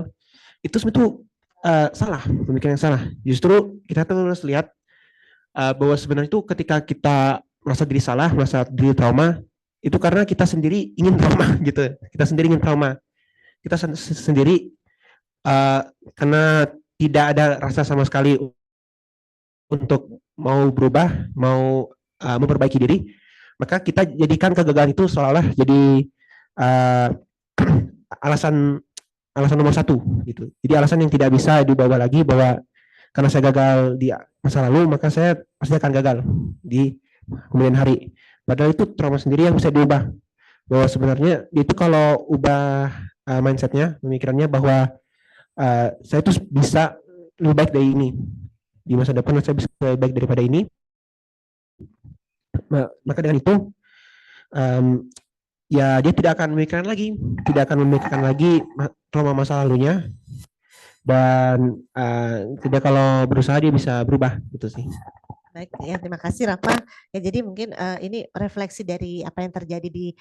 E: Itu sebetulnya salah, pemikiran yang salah. Justru kita tuh harus lihat bahwa sebenarnya itu ketika kita merasa diri salah, merasa diri trauma, itu karena kita sendiri ingin trauma gitu. Kita sendiri ingin trauma. Kita sendiri karena tidak ada rasa sama sekali untuk mau berubah, mau memperbaiki diri, maka kita jadikan kegagalan itu seolah-olah jadi uh, alasan nomor satu gitu. Jadi alasan yang tidak bisa dibawa lagi bahwa karena saya gagal di masa lalu maka saya pasti akan gagal di kemudian hari. Padahal itu trauma sendiri yang bisa diubah. Bahwa sebenarnya itu kalau ubah mindsetnya, pemikirannya bahwa saya itu bisa lebih baik dari ini. Di masa depan saya bisa lebih baik daripada ini. Maka dengan itu ya dia tidak akan memikirkan lagi trauma masa lalunya, dan tidak, kalau berusaha dia bisa berubah gitu sih.
C: Baik, ya terima kasih Rafa. Ya jadi mungkin ini refleksi dari apa yang terjadi di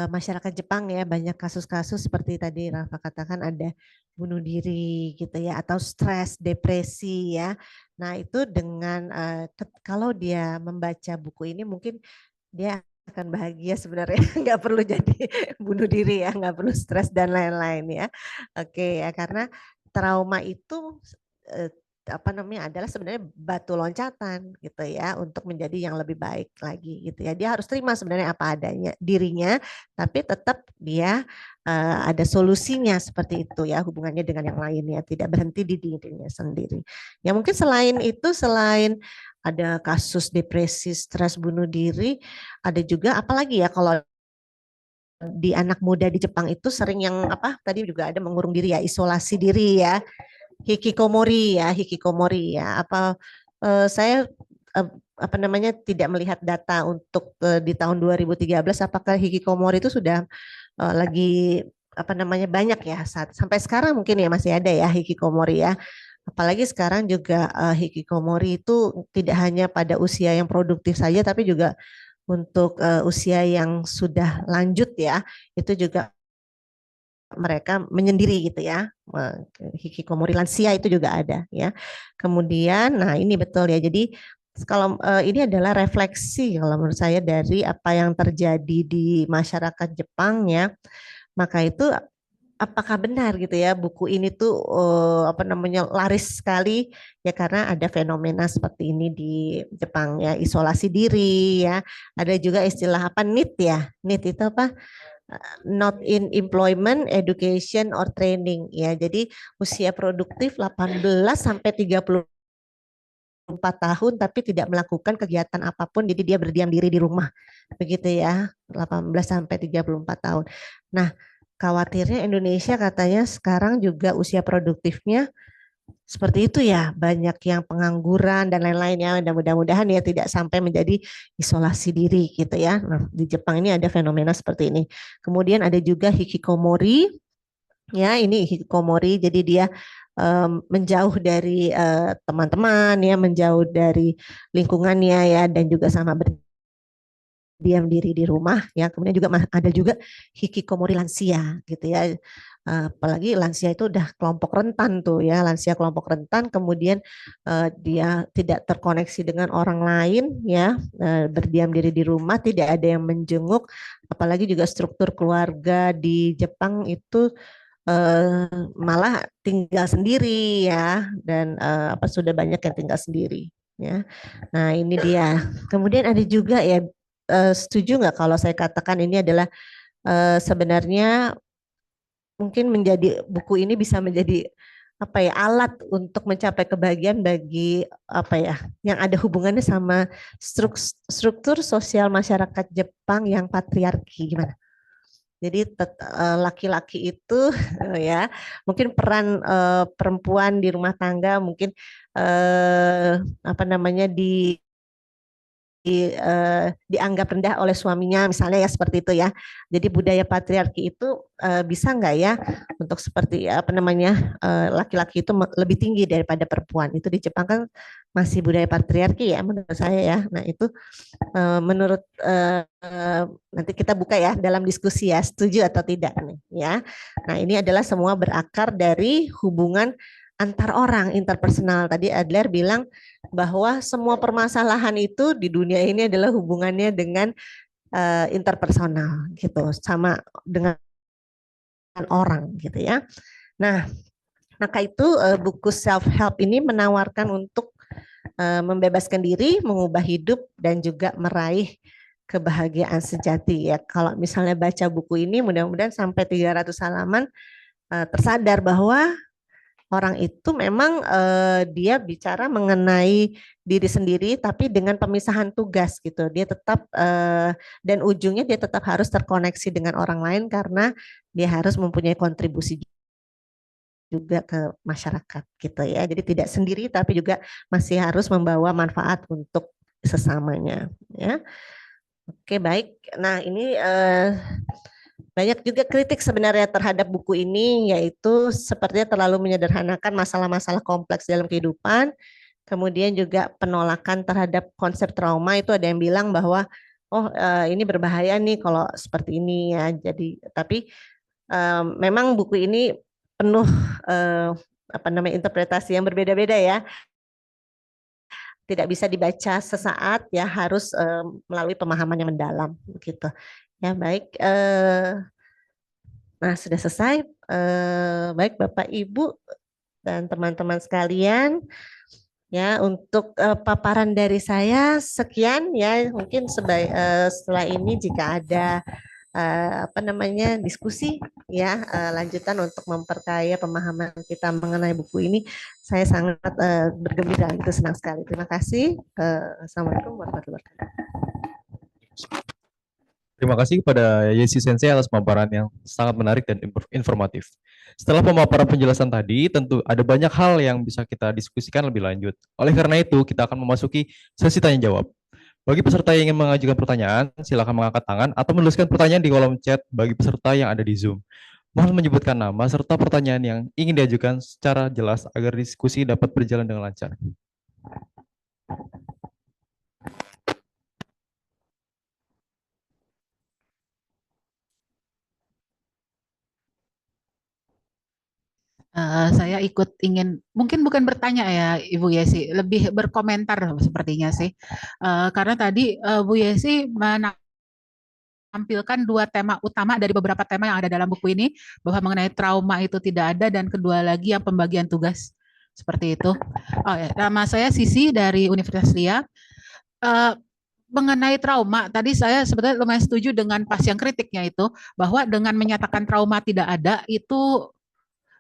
C: masyarakat Jepang ya, banyak kasus-kasus seperti tadi Rafa katakan ada bunuh diri gitu ya, atau stres, depresi ya. Nah itu dengan kalau dia membaca buku ini mungkin dia akan bahagia sebenarnya, nggak perlu jadi bunuh diri ya, nggak perlu stres dan lain-lain ya. Oke ya, karena trauma itu adalah sebenarnya batu loncatan gitu ya untuk menjadi yang lebih baik lagi gitu ya. Dia harus terima sebenarnya apa adanya dirinya, tapi tetap dia ada solusinya seperti itu ya, hubungannya dengan yang lainnya, tidak berhenti di dirinya sendiri. Ya mungkin selain itu, selain ada kasus depresi, stres, bunuh diri, ada juga apalagi ya kalau di anak muda di Jepang itu sering yang tadi juga ada mengurung diri ya, isolasi diri ya. Hikikomori ya. Saya tidak melihat data untuk di tahun 2013 apakah hikikomori itu sudah lagi banyak ya, sampai sekarang mungkin ya masih ada ya hikikomori ya. Apalagi sekarang juga hikikomori itu tidak hanya pada usia yang produktif saja, tapi juga untuk usia yang sudah lanjut ya, itu juga mereka menyendiri gitu ya, hikikomori lansia itu juga ada ya. Kemudian, nah ini betul ya. Jadi kalau ini adalah refleksi kalau menurut saya dari apa yang terjadi di masyarakat Jepang ya. Maka itu apakah benar gitu ya buku ini tuh laris sekali ya karena ada fenomena seperti ini di Jepang ya, isolasi diri ya. Ada juga istilah NEET ya. NEET itu apa? Not in employment, education or training ya. Jadi usia produktif 18 sampai 34 tahun tapi tidak melakukan kegiatan apapun, jadi dia berdiam diri di rumah. Begitu ya, 18 sampai 34 tahun. Nah, khawatirnya Indonesia katanya sekarang juga usia produktifnya seperti itu ya, banyak yang pengangguran dan lain-lain ya. Dan mudah-mudahan ya tidak sampai menjadi isolasi diri gitu ya. Nah, di Jepang ini ada fenomena seperti ini. Kemudian ada juga hikikomori. Ya, ini hikikomori, jadi dia menjauh dari teman-teman ya, menjauh dari lingkungannya ya, dan juga sama berdiam diri di rumah ya. Kemudian juga ada juga hikikomori lansia gitu ya. Apalagi lansia itu udah kelompok rentan tuh ya, lansia kelompok rentan, kemudian dia tidak terkoneksi dengan orang lain ya, berdiam diri di rumah, tidak ada yang menjenguk, apalagi juga struktur keluarga di Jepang itu malah tinggal sendiri ya, dan sudah banyak yang tinggal sendiri ya. Nah ini dia. Kemudian ada juga ya, setuju nggak kalau saya katakan ini adalah sebenarnya mungkin buku ini bisa menjadi alat untuk mencapai kebahagiaan bagi yang ada hubungannya sama struktur sosial masyarakat Jepang yang patriarki. Gimana? Jadi laki-laki itu ya mungkin peran perempuan di rumah tangga mungkin dianggap rendah oleh suaminya misalnya ya, seperti itu ya. Jadi budaya patriarki itu bisa nggak ya untuk seperti laki-laki itu lebih tinggi daripada perempuan. Itu di Jepang kan masih budaya patriarki ya menurut saya ya. Nah itu menurut nanti kita buka ya dalam diskusi ya, setuju atau tidak nih ya. Nah ini adalah semua berakar dari hubungan antar orang, interpersonal. Tadi Adler bilang bahwa semua permasalahan itu di dunia ini adalah hubungannya dengan interpersonal gitu, sama dengan orang gitu ya. Nah, maka itu buku self help ini menawarkan untuk membebaskan diri, mengubah hidup dan juga meraih kebahagiaan sejati ya. Kalau misalnya baca buku ini mudah-mudahan sampai 300 halaman tersadar bahwa orang itu memang dia bicara mengenai diri sendiri tapi dengan pemisahan tugas gitu. Dia tetap dan ujungnya dia tetap harus terkoneksi dengan orang lain karena dia harus mempunyai kontribusi juga ke masyarakat gitu ya. Jadi tidak sendiri tapi juga masih harus membawa manfaat untuk sesamanya ya. Oke, baik. Nah, ini banyak juga kritik sebenarnya terhadap buku ini, yaitu sepertinya terlalu menyederhanakan masalah-masalah kompleks dalam kehidupan. Kemudian juga penolakan terhadap konsep trauma, itu ada yang bilang bahwa oh ini berbahaya nih kalau seperti ini ya. Jadi tapi memang buku ini penuh interpretasi yang berbeda-beda ya. Tidak bisa dibaca sesaat ya, harus melalui pemahaman yang mendalam gitu. Ya, baik. Nah, sudah selesai. Baik Bapak Ibu dan teman-teman sekalian, ya untuk paparan dari saya sekian ya. Mungkin setelah ini jika ada diskusi ya lanjutan untuk memperkaya pemahaman kita mengenai buku ini, saya sangat bergembira, itu senang sekali. Terima kasih. Assalamualaikum warahmatullahi wabarakatuh.
B: Terima kasih kepada Yesi Sensei atas pemaparan yang sangat menarik dan informatif. Setelah pemaparan penjelasan tadi, tentu ada banyak hal yang bisa kita diskusikan lebih lanjut. Oleh karena itu, kita akan memasuki sesi tanya jawab. Bagi peserta yang ingin mengajukan pertanyaan, silakan mengangkat tangan atau menuliskan pertanyaan di kolom chat bagi peserta yang ada di Zoom. Mohon menyebutkan nama serta pertanyaan yang ingin diajukan secara jelas agar diskusi dapat berjalan dengan lancar.
F: Saya ingin mungkin bukan bertanya ya Ibu Yesi, lebih berkomentar sepertinya sih. Karena tadi Bu Yesi menampilkan dua tema utama dari beberapa tema yang ada dalam buku ini, bahwa mengenai trauma itu tidak ada, dan kedua lagi yang pembagian tugas seperti itu. Oh ya, nama saya Sisi dari Universitas Lia. Mengenai trauma, tadi saya sebetulnya lumayan setuju dengan pas yang kritiknya itu, bahwa dengan menyatakan trauma tidak ada itu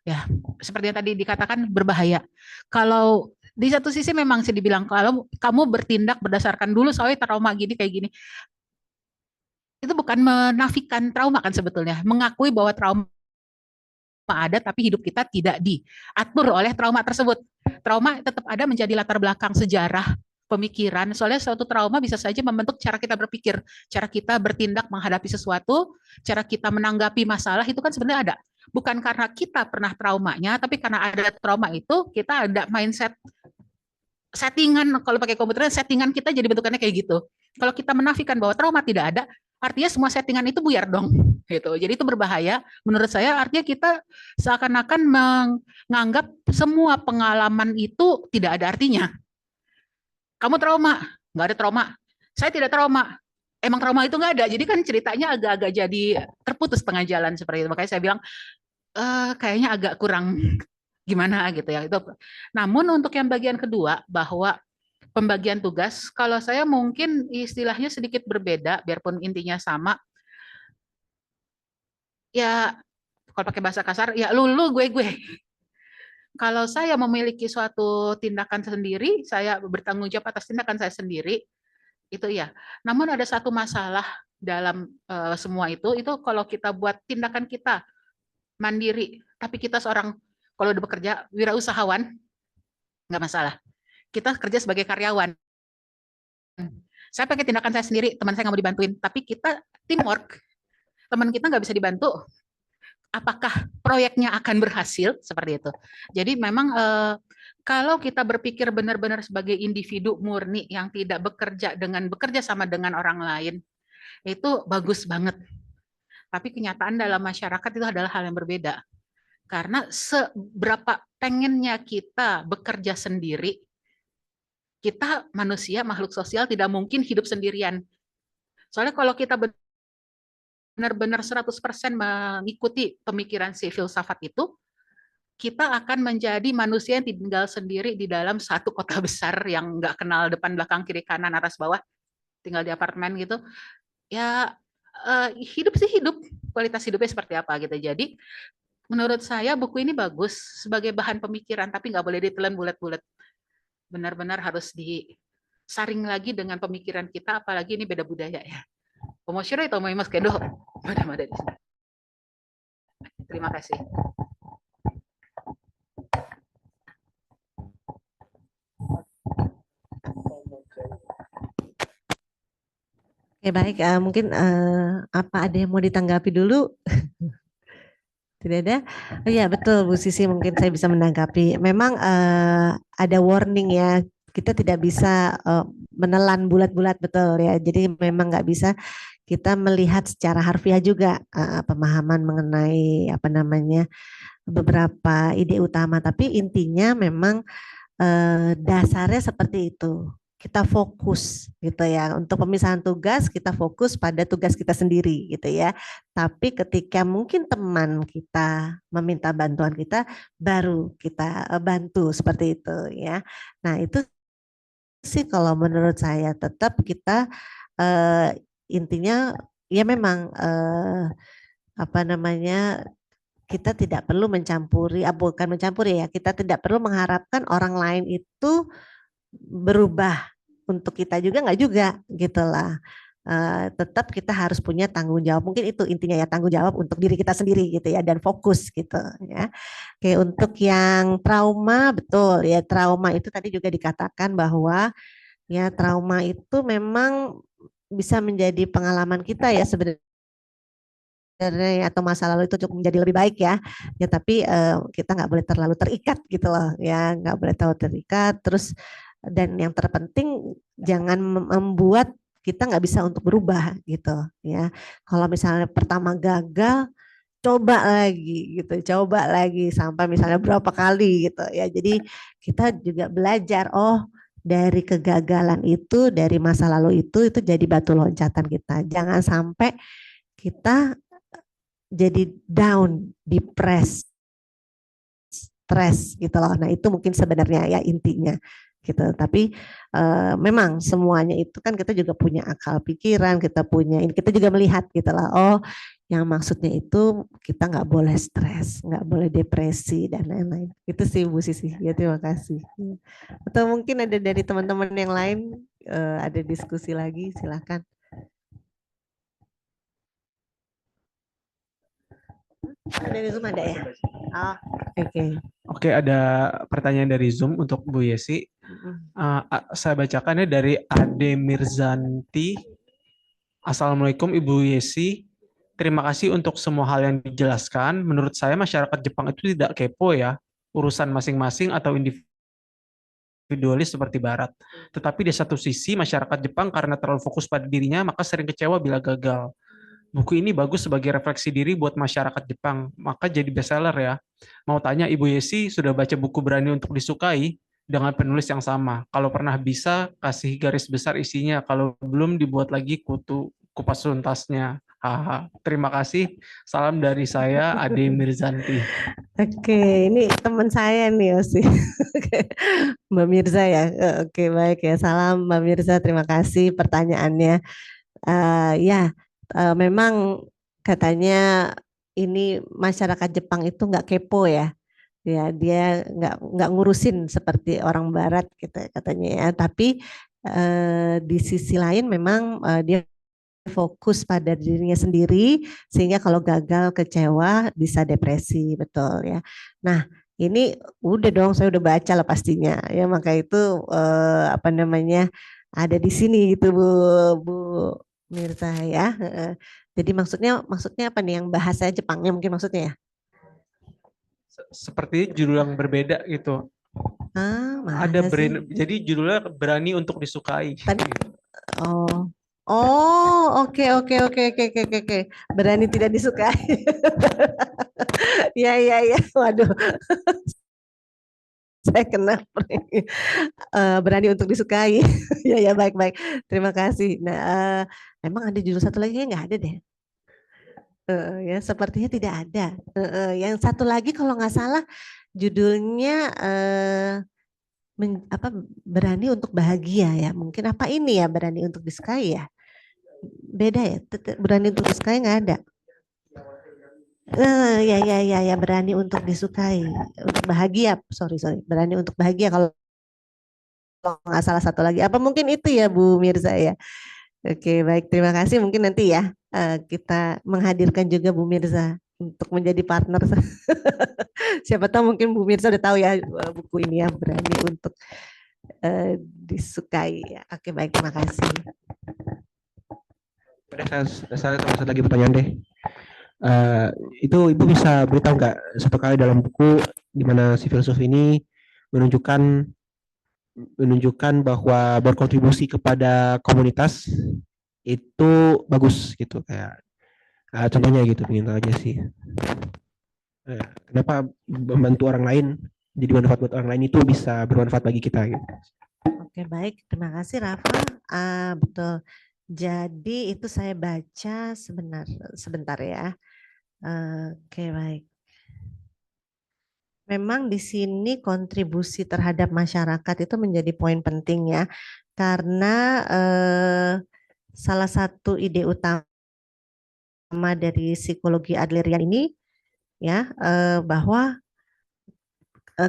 F: ya seperti yang tadi dikatakan berbahaya. Kalau di satu sisi memang sih dibilang kalau kamu bertindak berdasarkan dulu soalnya trauma gini kayak gini, itu bukan menafikan trauma kan sebetulnya, mengakui bahwa trauma ada tapi hidup kita tidak diatur oleh trauma tersebut. Trauma tetap ada menjadi latar belakang sejarah pemikiran, soalnya suatu trauma bisa saja membentuk cara kita berpikir, cara kita bertindak menghadapi sesuatu, cara kita menanggapi masalah, itu kan sebenarnya ada. Bukan karena kita pernah traumanya, tapi karena ada trauma itu, kita ada mindset, settingan, kalau pakai komputer, settingan kita jadi bentukannya kayak gitu. Kalau kita menafikan bahwa trauma tidak ada, artinya semua settingan itu buyar dong. Gitu. Jadi itu berbahaya. Menurut saya artinya kita seakan-akan menganggap semua pengalaman itu tidak ada artinya. Kamu trauma, nggak ada trauma. Saya tidak trauma. Emang trauma itu nggak ada. Jadi kan ceritanya agak-agak jadi terputus tengah jalan seperti itu. Makanya saya bilang kayaknya agak kurang gimana gitu ya. Itu. Namun untuk yang bagian kedua bahwa pembagian tugas, kalau saya mungkin istilahnya sedikit berbeda, biarpun intinya sama. Ya kalau pakai bahasa kasar, ya lu gue. Kalau saya memiliki suatu tindakan sendiri, saya bertanggung jawab atas tindakan saya sendiri, itu ya. Namun ada satu masalah dalam semua itu kalau kita buat tindakan kita mandiri, tapi kita seorang, kalau udah bekerja, wirausahawan, nggak masalah. Kita kerja sebagai karyawan. Saya pakai tindakan saya sendiri, teman saya nggak mau dibantuin, tapi kita teamwork. Teman kita nggak bisa dibantu, apakah proyeknya akan berhasil seperti itu. Jadi memang kalau kita berpikir benar-benar sebagai individu murni yang tidak bekerja sama dengan orang lain, itu bagus banget. Tapi kenyataan dalam masyarakat itu adalah hal yang berbeda. Karena seberapa pengennya kita bekerja sendiri, kita manusia, makhluk sosial, tidak mungkin hidup sendirian. Soalnya kalau kita benar-benar 100% mengikuti pemikiran si filsafat itu, kita akan menjadi manusia yang tinggal sendiri di dalam satu kota besar yang nggak kenal depan, belakang, kiri, kanan, atas, bawah. tinggal di apartemen gitu, ya hidup sih hidup, kualitas hidupnya seperti apa gitu. Jadi menurut saya buku ini bagus sebagai bahan pemikiran, tapi nggak boleh ditelan bulat-bulat. Benar-benar harus disaring lagi dengan pemikiran kita, apalagi ini beda budaya ya. Omoshiroi to omoimasu kedo, mada-mada di sini. Terima kasih.
C: Oke, baik. Mungkin apa ada yang mau ditanggapi dulu? Tidak ada? Oh iya, betul Bu Sisi, mungkin saya bisa menanggapi. Memang ada warning ya, kita tidak bisa menelan bulat-bulat, betul ya. Jadi memang nggak bisa kita melihat secara harfiah juga pemahaman mengenai apa namanya beberapa ide utama. Tapi intinya memang dasarnya seperti itu. Kita fokus gitu ya. Untuk pemisahan tugas kita fokus pada tugas kita sendiri gitu ya. Tapi ketika mungkin teman kita meminta bantuan kita, baru kita bantu seperti itu ya. Nah itu sih kalau menurut saya tetap kita intinya ya memang apa namanya kita tidak perlu mencampuri, bukan mencampuri ya, kita tidak perlu mengharapkan orang lain itu berubah untuk kita juga nggak juga gitulah. Tetap kita harus punya tanggung jawab, mungkin itu intinya ya, tanggung jawab untuk diri kita sendiri gitu ya, dan fokus gitu ya. Oke, untuk yang trauma, betul ya, trauma itu tadi juga dikatakan bahwa ya trauma itu memang bisa menjadi pengalaman kita ya sebenarnya ya, atau masa lalu itu cukup menjadi lebih baik ya, ya tapi kita nggak boleh terlalu terikat gitu loh ya, nggak boleh terlalu terikat. Terus dan yang terpenting jangan membuat kita nggak bisa untuk berubah gitu ya. Kalau misalnya pertama gagal, coba lagi gitu, coba lagi sampai misalnya berapa kali gitu ya. Jadi kita juga belajar, oh dari kegagalan itu, dari masa lalu itu jadi batu loncatan kita. Jangan sampai kita jadi down, depressed, stres gitu loh. Nah itu mungkin sebenarnya ya intinya gitu. Tapi memang semuanya itu kan kita juga punya akal pikiran, kita punya ini, kita juga melihat gitu lah. Oh, yang maksudnya itu kita nggak boleh stres, nggak boleh depresi dan lain-lain. Itu sih Bu Sisi. Ya terima kasih. Atau mungkin ada dari teman-teman yang lain ada diskusi lagi, silakan. Dari Zoom ada ya? Oh, oke.
D: Oke, ada pertanyaan dari Zoom untuk Bu Yesi. Saya bacakannya dari Ade Mirzanti. Assalamualaikum Ibu Yesi. Terima kasih untuk semua hal yang dijelaskan. Menurut saya masyarakat Jepang itu tidak kepo ya, urusan masing-masing atau individualis seperti Barat. Tetapi di satu sisi masyarakat Jepang karena terlalu fokus pada dirinya maka sering kecewa bila gagal. Buku ini bagus sebagai refleksi diri buat masyarakat Jepang, maka jadi bestseller ya. Mau tanya Ibu Yesi sudah baca buku Berani untuk Disukai dengan penulis yang sama? Kalau pernah bisa kasih garis besar isinya, kalau belum dibuat lagi kupas tuntasnya. Haha. Terima kasih. Salam dari saya Ade Mirzanti.
C: Oke, ini teman saya nih Yosi. Mbak Mirza ya. Oke, baik ya. Salam Mbak Mirza, terima kasih pertanyaannya. Ya, memang katanya ini masyarakat Jepang itu nggak kepo ya. Ya, dia nggak ngurusin seperti orang Barat gitu katanya ya. Tapi di sisi lain memang dia fokus pada dirinya sendiri sehingga kalau gagal kecewa bisa depresi, betul ya. Nah ini udah dong, saya udah baca lah pastinya ya, maka itu apa namanya ada di sini gitu Bu Mirza ya. Jadi maksudnya apa nih, yang bahasa Jepangnya mungkin maksudnya ya?
D: Seperti judul yang berbeda gitu. Ada jadi judulnya Berani untuk Disukai.
C: Oke. Berani tidak disukai. Ya. Waduh. Saya kena berani untuk disukai. Ya, baik. Terima kasih. Nah, emang ada judul satu lagi? Nggak ada deh. Ya, sepertinya tidak ada. Yang satu lagi kalau nggak salah judulnya berani untuk bahagia ya. Mungkin apa ini ya berani untuk disukai ya? Beda ya. Berani untuk disukai nggak ada. Ya berani untuk disukai, untuk bahagia. Sorry, berani untuk bahagia kalau nggak salah satu lagi. Apa mungkin itu ya Bu Mirza ya? Oke, baik. Terima kasih. Mungkin nanti ya kita menghadirkan juga Bu Mirza untuk menjadi partner. Siapa tahu mungkin Bu Mirza udah tahu ya buku ini ya, berani untuk disukai. Ya. Oke, baik. Terima kasih.
E: Saya satu lagi pertanyaan deh. Itu Ibu bisa beritahu nggak satu kali dalam buku di mana si filsuf ini menunjukkan bahwa berkontribusi kepada komunitas itu bagus gitu, kayak contohnya gitu, ingin tahu aja sih. Kenapa membantu orang lain, jadi manfaat buat orang lain itu bisa bermanfaat bagi kita gitu.
C: Oke, baik. Terima kasih Rafa. Betul. Jadi itu saya baca sebentar ya. Oke, baik. Memang di sini kontribusi terhadap masyarakat itu menjadi poin penting ya, karena salah satu ide utama dari psikologi Adlerian ini ya bahwa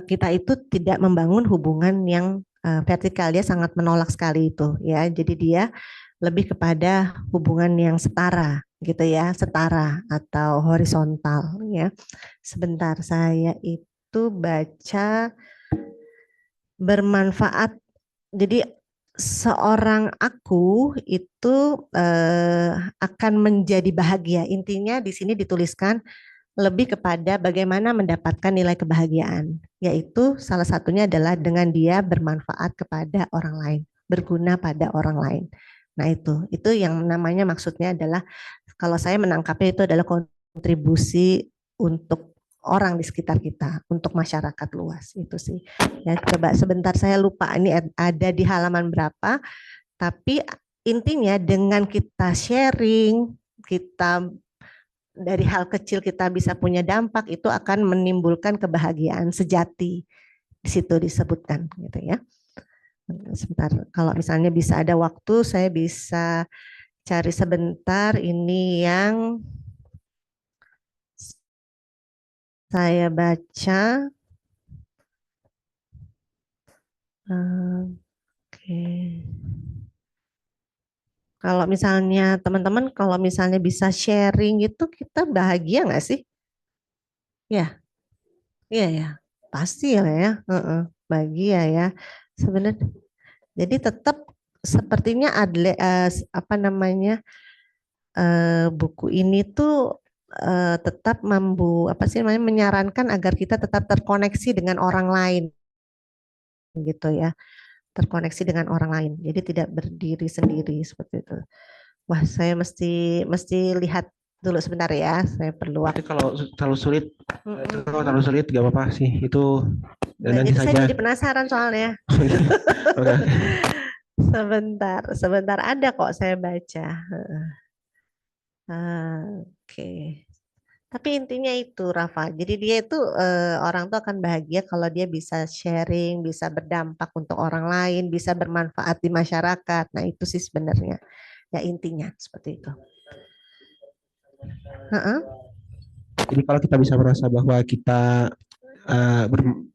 C: kita itu tidak membangun hubungan yang vertikal, dia sangat menolak sekali itu ya. Jadi dia lebih kepada hubungan yang setara gitu ya, setara atau horizontal ya. Sebentar, saya itu baca bermanfaat. Jadi seorang aku itu akan menjadi bahagia. Intinya di sini dituliskan lebih kepada bagaimana mendapatkan nilai kebahagiaan, yaitu salah satunya adalah dengan dia bermanfaat kepada orang lain, berguna pada orang lain. Nah itu yang namanya maksudnya adalah, kalau saya menangkapnya itu adalah kontribusi untuk orang di sekitar kita, untuk masyarakat luas itu sih. Ya coba sebentar, saya lupa ini ada di halaman berapa, tapi intinya dengan kita sharing, kita dari hal kecil kita bisa punya dampak, itu akan menimbulkan kebahagiaan sejati. Di situ disebutkan gitu ya. Sebentar, kalau misalnya bisa ada waktu saya bisa cari sebentar ini yang saya baca. Oke. Kalau misalnya teman-teman, kalau misalnya bisa sharing itu kita bahagia nggak sih? Ya, iya ya, pasti ya, bahagia ya. Sebenarnya, jadi tetap sepertinya buku ini tuh tetap menyarankan agar kita tetap terkoneksi dengan orang lain, gitu ya, terkoneksi dengan orang lain. Jadi tidak berdiri sendiri seperti itu. Wah, saya mesti lihat dulu sebentar ya. Saya perlu waktu.
E: Kalau terlalu sulit, gak apa-apa sih. Itu nanti
C: jadi
E: saja.
C: saya jadi penasaran soalnya. Sebentar ada kok saya baca. Oke. Tapi intinya itu Rafa. Jadi dia itu orang tuh akan bahagia kalau dia bisa sharing, bisa berdampak untuk orang lain, bisa bermanfaat di masyarakat. Nah itu sih sebenarnya ya intinya seperti itu.
E: Jadi kalau kita bisa merasa bahwa kita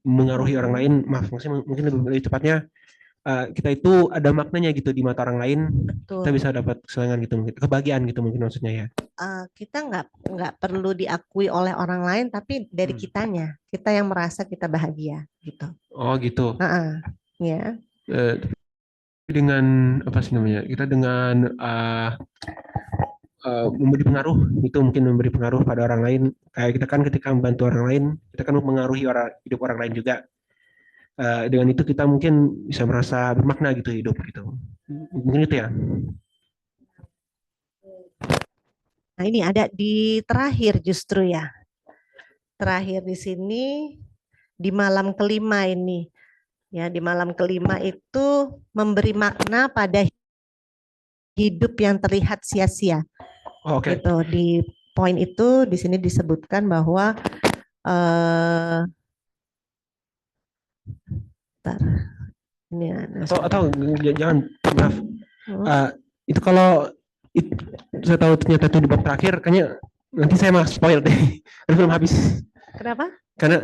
E: mengaruhi orang lain, maksudnya mungkin lebih tepatnya kita itu ada maknanya gitu di mata orang lain. Betul. Kita bisa dapat kesenangan gitu, mungkin kebahagiaan gitu mungkin maksudnya ya.
C: Kita nggak perlu diakui oleh orang lain, tapi dari kitanya, kita yang merasa kita bahagia gitu. Oh gitu. Ya.
E: Dengan apa sih namanya? Kita dengan memberi pengaruh, itu mungkin memberi pengaruh pada orang lain. Kayak kita kan ketika membantu orang lain, kita kan mempengaruhi hidup orang lain juga. Dengan itu kita mungkin bisa merasa bermakna gitu hidup gitu. Mungkin itu ya.
C: Nah ini ada di terakhir justru ya. Terakhir di sini di malam kelima ini. Ya, di malam kelima itu memberi makna pada hidup yang terlihat sia-sia.
E: Oke.
C: Gitu. Di poin itu di sini disebutkan bahwa Ini
E: Atau jangan, maaf.
C: Hmm.
E: Itu kalau saya tahu ternyata itu di bab terakhir, kayaknya nanti saya malah spoil deh. Karena belum habis.
C: Kenapa?
E: Karena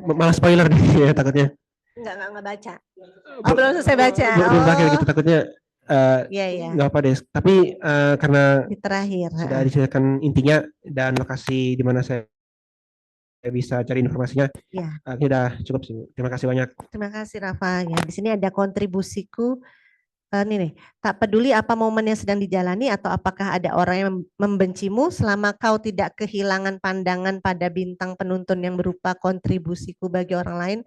E: malah spoiler deh ya takutnya.
C: Enggak baca. Oh, belum selesai baca.
E: Belum terakhir
C: Oh,
E: gitu, takutnya
C: iya.
E: nggak apa deh. Tapi karena
C: Di terakhir.
E: sudah diceritakan intinya dan lokasi di mana saya bisa cari informasinya,
C: Ya.
E: ini udah cukup sih. Terima kasih banyak.
C: Terima kasih Rafa. Ya, di sini ada kontribusiku. Ini nih, tak peduli apa momen yang sedang dijalani atau apakah ada orang yang membencimu, selama kau tidak kehilangan pandangan pada bintang penuntun yang berupa kontribusiku bagi orang lain,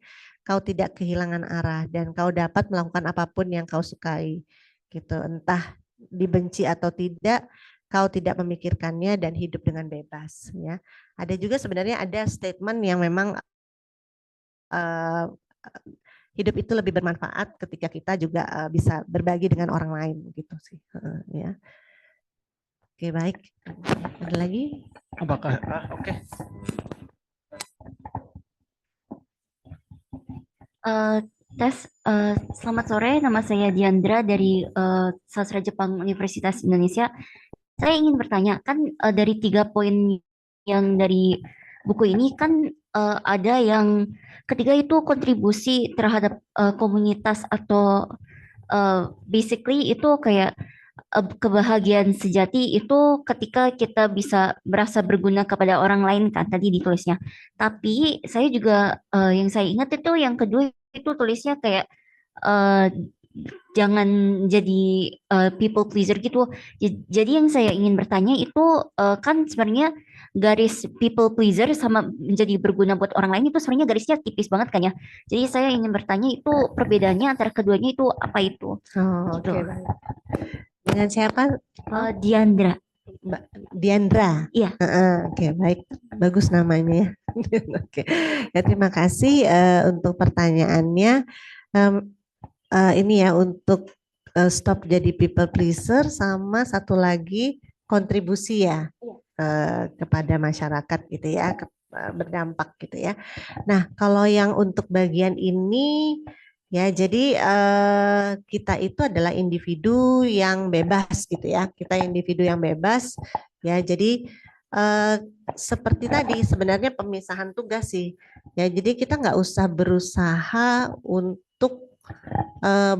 C: kau tidak kehilangan arah dan kau dapat melakukan apapun yang kau sukai. Gitu, entah dibenci atau tidak, kau tidak memikirkannya dan hidup dengan bebas. Ya, ada juga sebenarnya ada statement yang memang hidup itu lebih bermanfaat ketika kita juga bisa berbagi dengan orang lain gitu sih. Ya. Oke, baik. Ada lagi?
E: Apakah oke.
G: Tes, selamat sore, nama saya Diandra dari Sastra Jepang Universitas Indonesia. Saya ingin bertanya, kan dari 3 poin yang dari buku ini kan ada yang ketiga itu kontribusi terhadap komunitas atau basically itu kayak kebahagiaan sejati itu ketika kita bisa merasa berguna kepada orang lain kan tadi ditulisnya. Tapi saya juga yang saya ingat itu yang kedua itu tulisnya kayak jangan jadi people pleaser gitu. Jadi yang saya ingin bertanya itu kan sebenarnya garis people pleaser sama menjadi berguna buat orang lain itu sebenarnya garisnya tipis banget kan ya. Jadi saya ingin bertanya itu perbedaannya antara keduanya itu apa itu?
C: Oh,
G: Gitu.
C: oke, baik. Dengan siapa?
G: Diandra.
C: Mbak Diandra.
G: Iya.
C: Oke, baik. Bagus namanya ya. Oke. Ya, terima kasih untuk pertanyaannya. Ini ya untuk stop jadi people pleaser sama satu lagi kontribusi ya kepada masyarakat gitu ya, berdampak gitu ya. Nah, kalau yang untuk bagian ini ya, jadi kita itu adalah individu yang bebas gitu ya. Kita individu yang bebas ya. Jadi seperti tadi sebenarnya pemisahan tugas sih. Ya, jadi kita nggak usah berusaha untuk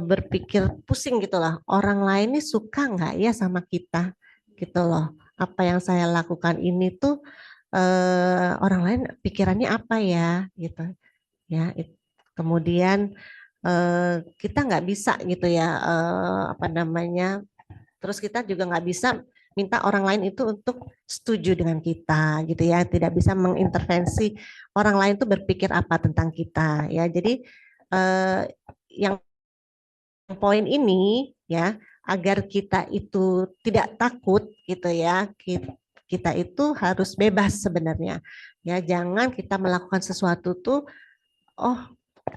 C: berpikir pusing gitu loh. Orang lain ini suka nggak ya sama kita gitu loh. Apa yang saya lakukan ini tuh orang lain pikirannya apa ya gitu ya. Kemudian kita nggak bisa gitu ya apa namanya. Terus kita juga nggak bisa minta orang lain itu untuk setuju dengan kita gitu ya. Tidak bisa mengintervensi orang lain tuh berpikir apa tentang kita ya. Jadi yang poin ini ya agar kita itu tidak takut gitu ya, kita itu harus bebas sebenarnya ya, jangan kita melakukan sesuatu tuh oh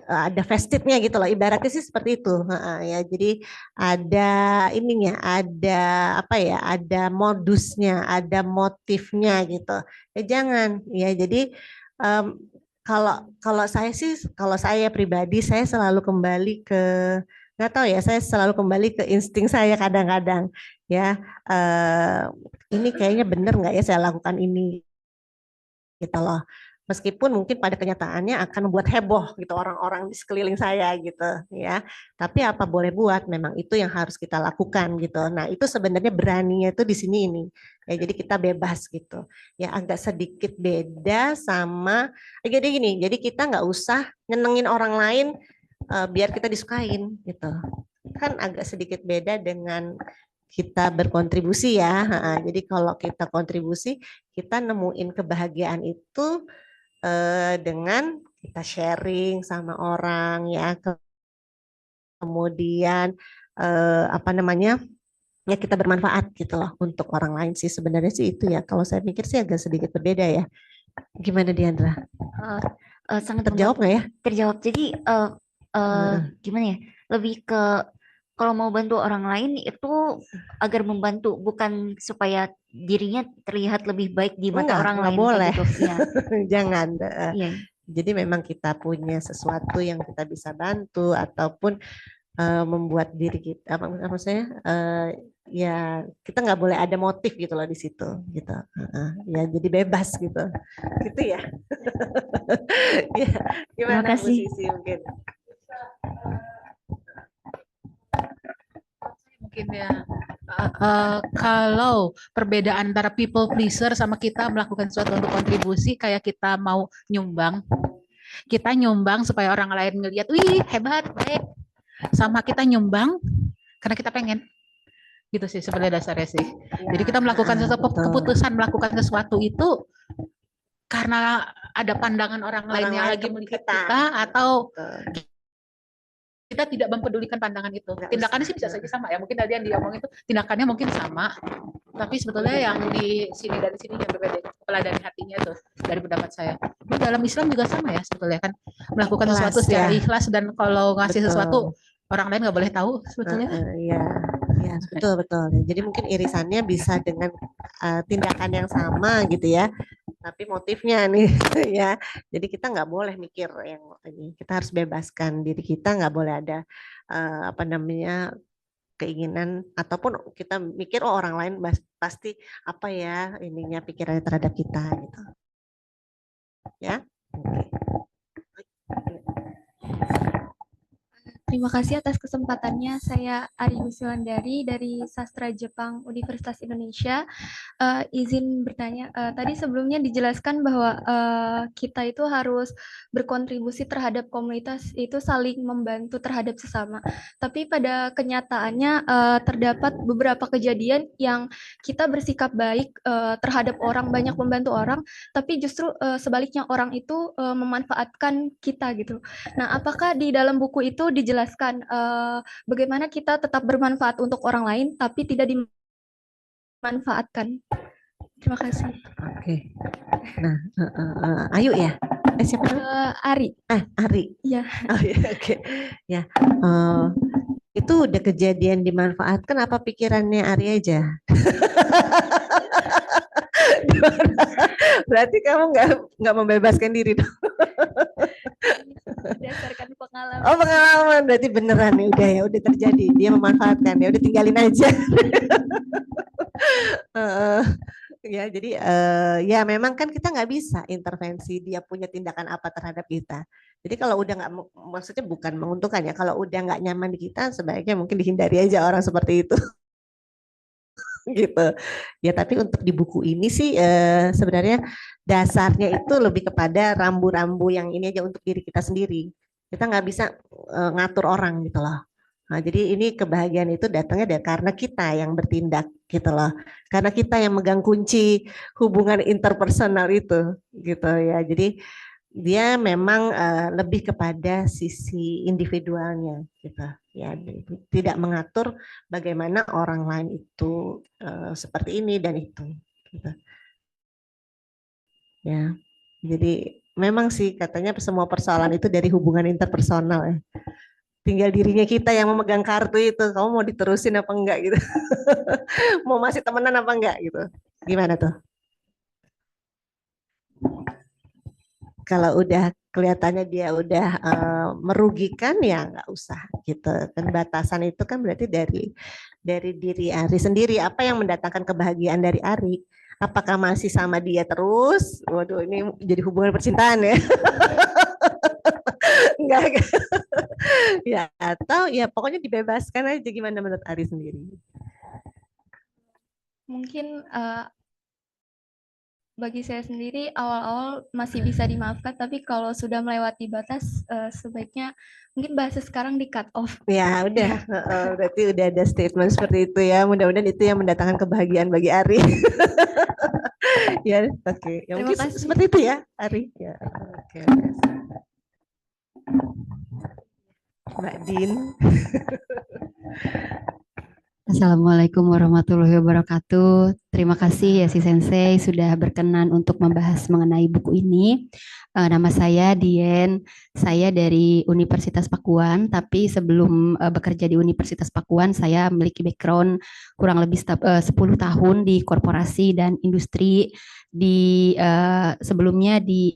C: ada vested-nya gitu loh, ibaratnya sih seperti itu ya. Jadi ada ininya, ada apa ya, ada modusnya, ada motifnya gitu ya, jangan ya. Jadi kalau saya sih, kalau saya pribadi saya selalu kembali ke, nggak tahu ya, saya selalu kembali ke insting saya kadang-kadang ya, ini kayaknya benar nggak ya saya lakukan ini gitu loh, meskipun mungkin pada kenyataannya akan membuat heboh gitu orang-orang di sekeliling saya gitu ya, tapi apa boleh buat, memang itu yang harus kita lakukan gitu. Nah itu sebenarnya beraninya itu di sini ini ya, jadi kita bebas gitu ya, agak sedikit beda sama jadi gini, jadi kita nggak usah nyenengin orang lain biar kita disukain gitu, kan agak sedikit beda dengan kita berkontribusi ya. Jadi kalau kita kontribusi, kita nemuin kebahagiaan itu dengan kita sharing sama orang ya, kemudian apa namanya ya, kita bermanfaat gitu loh untuk orang lain sih, sebenarnya sih itu ya, kalau saya pikir sih agak sedikit berbeda ya. Gimana Diandra?
G: Sangat
C: terjawab nggak ya?
G: Terjawab. Jadi gimana ya? Lebih ke kalau mau bantu orang lain itu agar membantu, bukan supaya dirinya terlihat lebih baik di mata
C: Enggak,
G: orang
C: enggak
G: lain kayak
C: boleh.
G: gitu. Ya.
C: Jangan.
G: Iya.
C: Jadi memang kita punya sesuatu yang kita bisa bantu ataupun membuat diri kita apa maksudnya ya kita nggak boleh ada motif gitu loh di situ gitu. Ya jadi bebas gitu ya. Ya,
G: Terima
C: gimana Bu
G: kasih.
C: Sisi mungkin?
F: Mungkin ya kalau perbedaan antara people pleaser sama kita melakukan sesuatu untuk kontribusi, kayak kita mau nyumbang, kita nyumbang supaya orang lain ngelihat, wih hebat, baik, sama kita nyumbang karena kita pengen, gitu sih sebenarnya dasarnya sih. Jadi kita melakukan sesuatu, keputusan melakukan sesuatu itu karena ada pandangan orang lain yang lagi melihat kita, atau kita tidak mempedulikan pandangan itu. Tindakannya sih bisa saja sama ya. Mungkin tadi yang diomong itu tindakannya mungkin sama, tapi sebetulnya yang di sini dari sini yang berbeda, kepala dan hatinya tuh dari pendapat saya. Di dalam Islam juga sama ya sebetulnya kan, melakukan sesuatu secara ikhlas, dan kalau ngasih sesuatu orang lain nggak boleh tahu sebetulnya.
C: Iya, betul. Jadi mungkin irisannya bisa dengan tindakan yang sama gitu ya, tapi motifnya nih ya. Jadi kita nggak boleh mikir yang ini. Kita harus bebaskan diri kita, nggak boleh ada apa namanya keinginan ataupun kita mikir oh orang lain pasti apa ya ininya pikirannya terhadap kita gitu. Ya.
H: Terima kasih atas kesempatannya. Saya Ari Wiswandari dari Sastra Jepang Universitas Indonesia. Izin bertanya, tadi sebelumnya dijelaskan bahwa kita itu harus berkontribusi terhadap komunitas, itu saling membantu terhadap sesama. Tapi pada kenyataannya terdapat beberapa kejadian yang kita bersikap baik terhadap orang, banyak membantu orang, tapi justru sebaliknya orang itu memanfaatkan kita gitu. Nah, apakah di dalam buku itu dijelaskan bagaimana kita tetap bermanfaat untuk orang lain tapi tidak dimanfaatkan? Terima kasih.
C: Oke. Nah, Ayu ya. Siapa?
H: Ari.
C: Ari.
H: Ya.
C: Oh, ya, oke. Ya. Itu udah kejadian dimanfaatkan apa pikirannya Ari aja? Berarti kamu nggak membebaskan diri dong.
H: Berdasarkan pengalaman.
C: Oh, pengalaman berarti beneran ya udah terjadi, dia memanfaatkan, ya udah tinggalin aja. Ya jadi ya memang kan kita nggak bisa intervensi dia punya tindakan apa terhadap kita. Jadi kalau udah nggak, maksudnya bukan menguntungkan ya, kalau udah nggak nyaman di kita sebaiknya mungkin dihindari aja orang seperti itu. Gitu ya. Tapi untuk di buku ini sih sebenarnya dasarnya itu lebih kepada rambu-rambu yang ini aja untuk diri kita sendiri. Kita nggak bisa ngatur orang gitu loh. Nah, jadi ini kebahagiaan itu datangnya karena kita yang bertindak gitu loh. Karena kita yang megang kunci hubungan interpersonal itu gitu ya. Jadi dia memang lebih kepada sisi individualnya gitu ya, tidak mengatur bagaimana orang lain itu seperti ini dan itu gitu. Ya, jadi memang sih katanya semua persoalan itu dari hubungan interpersonal ya. Tinggal dirinya kita yang memegang kartu itu, kamu mau diterusin apa enggak gitu. Mau masih temenan apa enggak gitu. Gimana tuh? Kalau udah kelihatannya dia udah merugikan ya nggak usah gitu. Kan batasan itu kan berarti dari diri Ari sendiri, apa yang mendatangkan kebahagiaan dari Ari? Apakah masih sama dia terus? Waduh, ini jadi hubungan percintaan ya. Enggak. Ya, atau ya pokoknya dibebaskan aja, gimana menurut Ari sendiri?
H: Mungkin bagi saya sendiri awal-awal masih bisa dimaafkan, tapi kalau sudah melewati batas sebaiknya mungkin bahasa sekarang di cut off.
C: Ya udah, berarti udah ada statement seperti itu ya. Mudah-mudahan itu yang mendatangkan kebahagiaan bagi Ari. Ya, oke. Ya, mungkin seperti itu ya, Ari. Ya, oke. Mbak Din.
I: Assalamualaikum warahmatullahi wabarakatuh. Terima kasih ya si Sensei sudah berkenan untuk membahas mengenai buku ini. Nama saya Dien, saya dari Universitas Pakuan, tapi sebelum bekerja di Universitas Pakuan, saya memiliki background kurang lebih 10 tahun di korporasi dan industri, sebelumnya di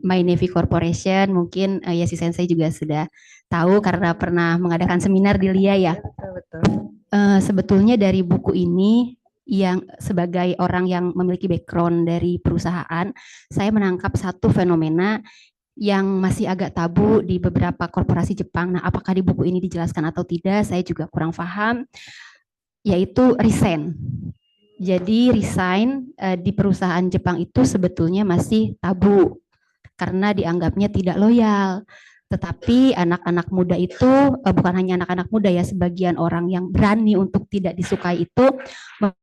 I: My Navy Corporation, mungkin Yesi Sensei juga sudah tahu karena pernah mengadakan seminar di LIA ya.
C: Betul.
I: Sebetulnya dari buku ini, yang sebagai orang yang memiliki background dari perusahaan, saya menangkap satu fenomena yang masih agak tabu di beberapa korporasi Jepang. Nah, apakah di buku ini dijelaskan atau tidak, saya juga kurang paham, yaitu resign. Jadi resign di perusahaan Jepang itu sebetulnya masih tabu karena dianggapnya tidak loyal. Tetapi anak-anak muda itu, bukan hanya anak-anak muda ya, sebagian orang yang berani untuk tidak disukai itu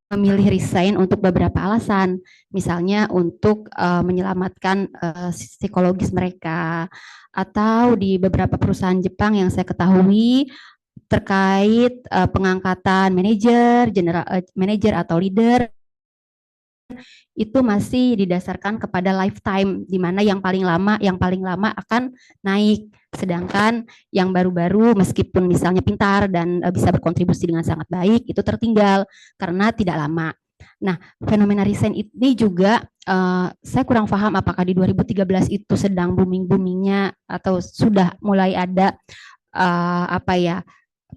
I: memilih resign untuk beberapa alasan. Misalnya untuk menyelamatkan psikologis mereka, atau di beberapa perusahaan Jepang yang saya ketahui terkait pengangkatan manajer atau leader itu masih didasarkan kepada lifetime, di mana yang paling lama akan naik, sedangkan yang baru-baru meskipun misalnya pintar dan bisa berkontribusi dengan sangat baik itu tertinggal karena tidak lama. Nah, fenomena resign ini juga saya kurang paham apakah di 2013 itu sedang booming-boomingnya atau sudah mulai ada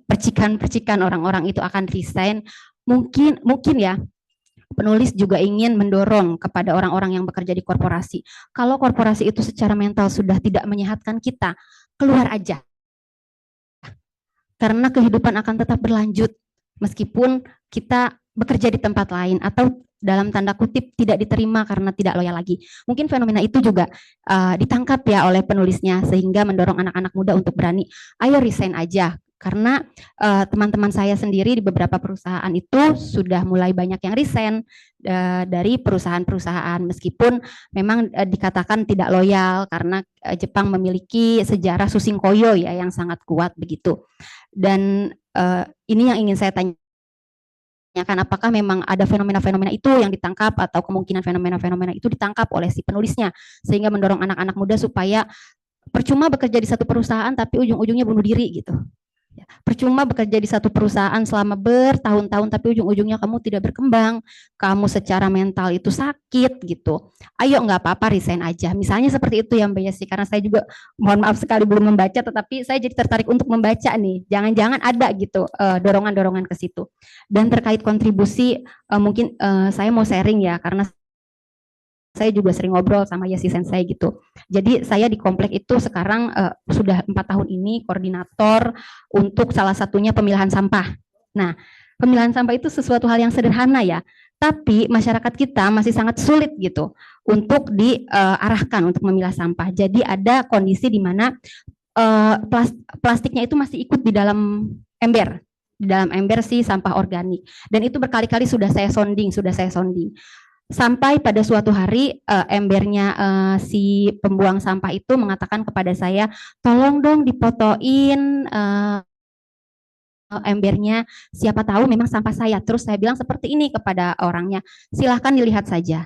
I: percikan-percikan orang-orang itu akan resign. Mungkin ya, penulis juga ingin mendorong kepada orang-orang yang bekerja di korporasi. Kalau korporasi itu secara mental sudah tidak menyehatkan kita, keluar aja. Karena kehidupan akan tetap berlanjut meskipun kita bekerja di tempat lain atau dalam tanda kutip tidak diterima karena tidak loyal lagi. Mungkin fenomena itu juga ditangkap ya oleh penulisnya sehingga mendorong anak-anak muda untuk berani, ayo resign aja. Karena teman-teman saya sendiri di beberapa perusahaan itu sudah mulai banyak yang resign dari perusahaan-perusahaan meskipun memang dikatakan tidak loyal karena Jepang memiliki sejarah susingkoyo ya yang sangat kuat begitu. Dan ini yang ingin saya tanyakan, apakah memang ada fenomena-fenomena itu yang ditangkap atau kemungkinan fenomena-fenomena itu ditangkap oleh si penulisnya sehingga mendorong anak-anak muda supaya percuma bekerja di satu perusahaan tapi ujung-ujungnya bunuh diri gitu. Percuma bekerja di satu perusahaan selama bertahun-tahun tapi ujung-ujungnya kamu tidak berkembang, kamu secara mental itu sakit gitu. Ayo nggak apa-apa resign aja. Misalnya seperti itu ya Mbak Yesi, karena saya juga mohon maaf sekali belum membaca tetapi saya jadi tertarik untuk membaca nih. Jangan-jangan ada gitu dorongan-dorongan ke situ. Dan terkait kontribusi mungkin saya mau sharing ya karena saya juga sering ngobrol sama Yesi Sensei gitu. Jadi saya di komplek itu sekarang sudah 4 tahun ini koordinator untuk salah satunya pemilahan sampah. Nah, pemilahan sampah itu sesuatu hal yang sederhana ya, tapi masyarakat kita masih sangat sulit gitu untuk diarahkan untuk memilah sampah. Jadi ada kondisi di mana plastiknya itu masih ikut di dalam ember. Di dalam ember si sampah organik. Dan itu berkali-kali sudah saya sounding. Sampai pada suatu hari embernya si pembuang sampah itu mengatakan kepada saya, tolong dong dipotoin embernya, siapa tahu memang sampah saya. Terus saya bilang seperti ini kepada orangnya, silahkan dilihat saja.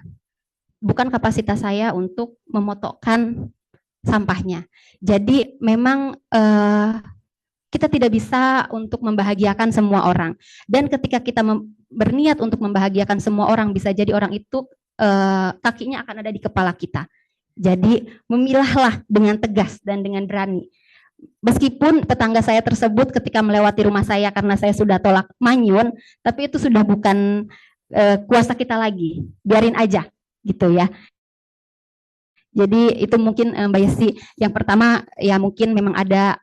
I: Bukan kapasitas saya untuk memotokkan sampahnya. Jadi memang kita tidak bisa untuk membahagiakan semua orang. Dan ketika kita berniat untuk membahagiakan semua orang, bisa jadi orang itu kakinya akan ada di kepala kita. Jadi memilahlah dengan tegas dan dengan berani. Meskipun tetangga saya tersebut ketika melewati rumah saya karena saya sudah tolak manyun, tapi itu sudah bukan kuasa kita lagi. Biarin aja gitu ya. Jadi itu mungkin Mbak Yesi yang pertama ya mungkin memang ada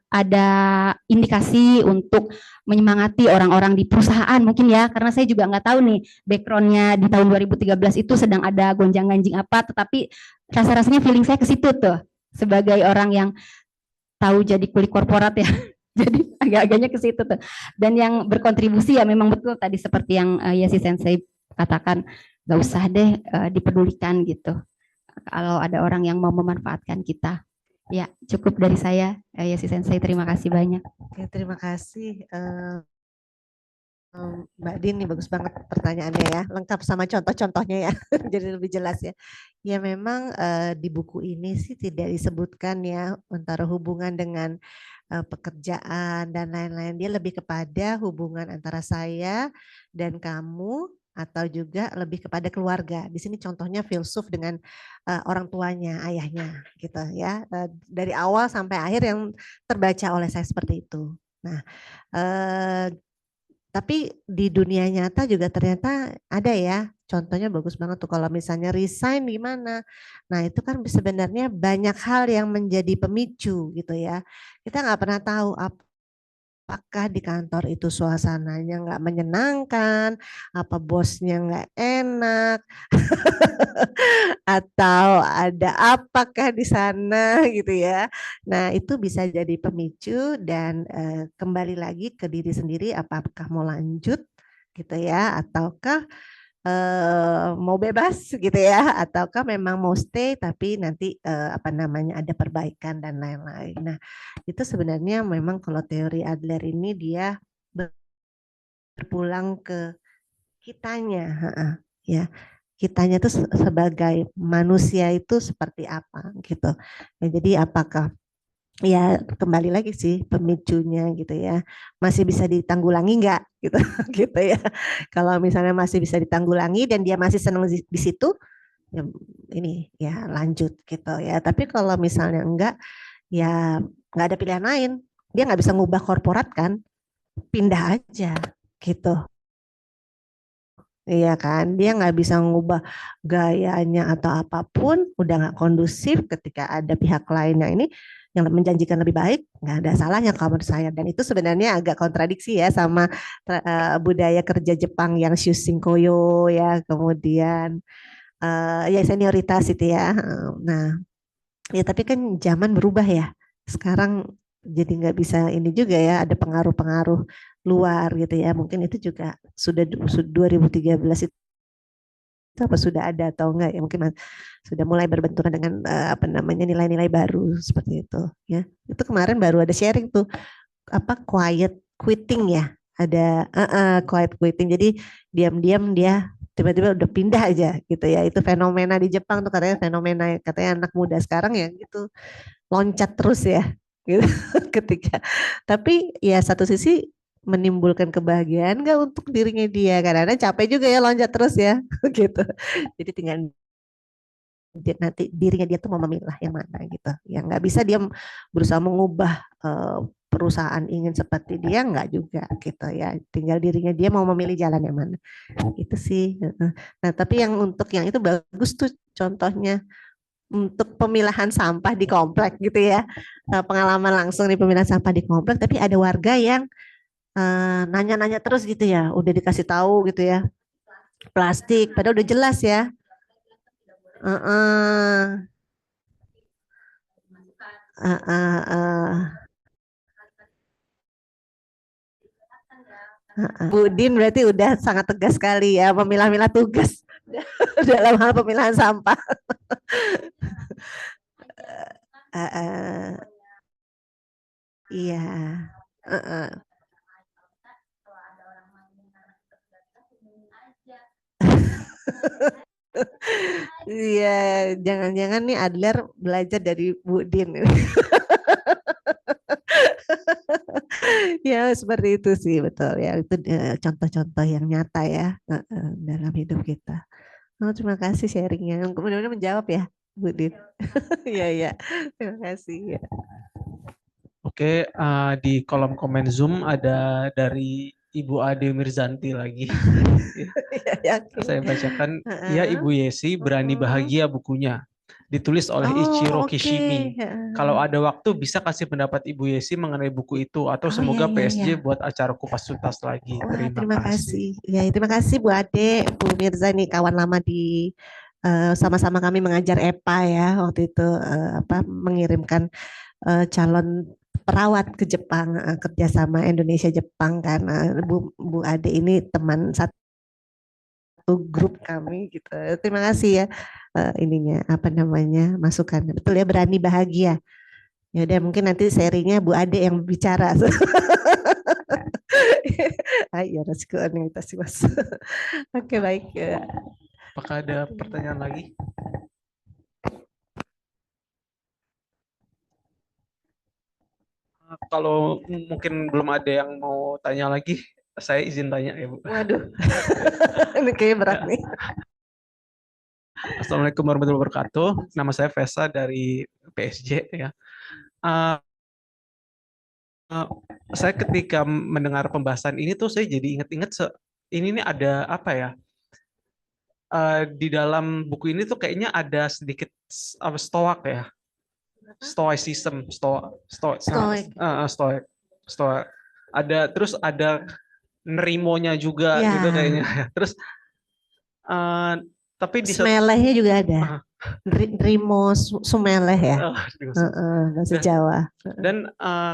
I: indikasi untuk menyemangati orang-orang di perusahaan mungkin ya karena saya juga nggak tahu nih backgroundnya di tahun 2013 itu sedang ada gonjang-ganjing apa, tetapi rasa-rasanya feeling saya ke situ tuh sebagai orang yang tahu jadi kuli korporat ya. Jadi agak-agaknya ke situ tuh. Dan yang berkontribusi ya memang betul tadi seperti yang Yesi Sensei katakan, nggak usah deh dipedulikan gitu. Kalau ada orang yang mau memanfaatkan kita. Ya, cukup dari saya, Yesi Sensei. Terima kasih banyak.
C: Oke, terima kasih Mbak Din, nih bagus banget pertanyaannya ya, lengkap sama contoh-contohnya ya, jadi lebih jelas ya. Ya memang di buku ini sih tidak disebutkan ya antara hubungan dengan pekerjaan dan lain-lain. Dia lebih kepada hubungan antara saya dan kamu atau juga lebih kepada keluarga. Di sini contohnya filsuf dengan orang tuanya, ayahnya gitu ya. Dari awal sampai akhir yang terbaca oleh saya seperti itu. Nah, tapi di dunia nyata juga ternyata ada ya. Contohnya bagus banget tuh kalau misalnya resign gimana. Nah itu kan sebenarnya banyak hal yang menjadi pemicu gitu ya. Kita nggak pernah tahu apakah di kantor itu suasananya nggak menyenangkan, apa bosnya nggak enak, atau ada apakah di sana gitu ya. Nah itu bisa jadi pemicu dan kembali lagi ke diri sendiri apakah mau lanjut gitu ya, ataukah mau bebas gitu ya, ataukah memang mau stay tapi nanti apa namanya ada perbaikan dan lain-lain. Nah itu sebenarnya memang kalau teori Adler ini dia berpulang ke kitanya, ya kitanya itu sebagai manusia itu seperti apa gitu. Ya, jadi apakah ya kembali lagi sih pemicunya gitu ya masih bisa ditanggulangi nggak gitu gitu ya. Kalau misalnya masih bisa ditanggulangi dan dia masih senang di situ ya, ini ya lanjut gitu ya. Tapi kalau misalnya enggak ya nggak ada pilihan lain, dia nggak bisa ngubah korporat kan, pindah aja gitu. Iya kan, dia nggak bisa ngubah gayanya atau apapun, udah nggak kondusif ketika ada pihak lain yang ini yang menjanjikan lebih baik, nggak ada salahnya kalau menurut saya. Dan itu sebenarnya agak kontradiksi ya sama budaya kerja Jepang yang shushinkoyo ya, kemudian ya senioritas itu ya. Nah, ya tapi kan zaman berubah ya. Sekarang jadi nggak bisa ini juga ya, ada pengaruh-pengaruh luar gitu ya. Mungkin itu juga sudah 2013 itu apa sudah ada atau enggak ya, mungkin sudah mulai berbenturan dengan apa namanya nilai-nilai baru seperti itu ya. Itu kemarin baru ada sharing tuh apa quiet quitting ya. Ada quiet quitting. Jadi diam-diam dia tiba-tiba udah pindah aja gitu ya. Itu fenomena di Jepang tuh katanya fenomena katanya anak muda sekarang ya gitu loncat terus ya gitu ketika tapi ya satu sisi menimbulkan kebahagiaan nggak untuk dirinya dia karena capek juga ya loncat terus ya gitu jadi tinggal nanti dirinya dia tuh mau memilah yang mana gitu ya nggak bisa dia berusaha mengubah perusahaan ingin seperti dia nggak juga gitu ya tinggal dirinya dia mau memilih jalan yang mana itu sih nah tapi yang untuk yang itu bagus tuh contohnya untuk pemilahan sampah di komplek gitu ya. Pengalaman langsung di pemilahan sampah di komplek, tapi ada warga yang nanya-nanya terus gitu ya, udah dikasih tahu gitu ya. Plastik, padahal udah jelas ya. Bu Din berarti udah sangat tegas sekali ya memilah-milah tugas dalam hal pemilahan sampah. Iya. Iya, jangan-jangan nih Adler belajar dari Bu Din. Ya, seperti itu sih betul ya. Itu contoh-contoh yang nyata ya dalam hidup kita. Oh, terima kasih sharingnya. Kemudian menjawab ya, Bu Din. Iya, iya. Terima kasih ya.
D: Oke, di kolom komen Zoom ada dari Ibu Ade Mirzanti lagi. Saya bacakan, ya Ibu Yesi berani bahagia bukunya. Ditulis oleh Ichiro Kishimi. Kalau ada waktu bisa kasih pendapat Ibu Yesi mengenai buku itu atau semoga PSG buat acara kupas tuntas lagi.
C: Terima kasih. Ya, terima kasih Bu Ade, Bu Mirza nih kawan lama di sama-sama kami mengajar EPA ya waktu itu apa mengirimkan calon perawat ke Jepang kerjasama Indonesia Jepang karena Bu Ade ini teman satu grup kami gitu. Terima kasih ya ininya apa namanya masukan. Betul ya berani bahagia. Ya udah mungkin nanti serinya Bu Ade yang bicara. Ayo resiko sih Mas. Oke baik.
D: Apakah ada pertanyaan lagi? Kalau mungkin belum ada yang mau tanya lagi, Saya izin tanya ya, Bu.
C: Waduh, ini kayaknya berat nih.
D: Assalamualaikum warahmatullahi wabarakatuh. Nama saya Vesa dari PSG ya. Eh, saya ketika mendengar pembahasan ini tuh saya jadi ingat-ingat ini nih ada apa ya? Di dalam buku ini tuh kayaknya ada sedikit apa stoak ya. Stoicism,
C: Stoik.
D: stoik. Stoik. Ada terus ada nerimonya juga
C: Ya.
D: gitu kayaknya. Terus tapi di
C: Semelehnya juga ada. Rimo Sumeleh ya. Bahasa
D: Dan-
C: Jawa.
D: Dan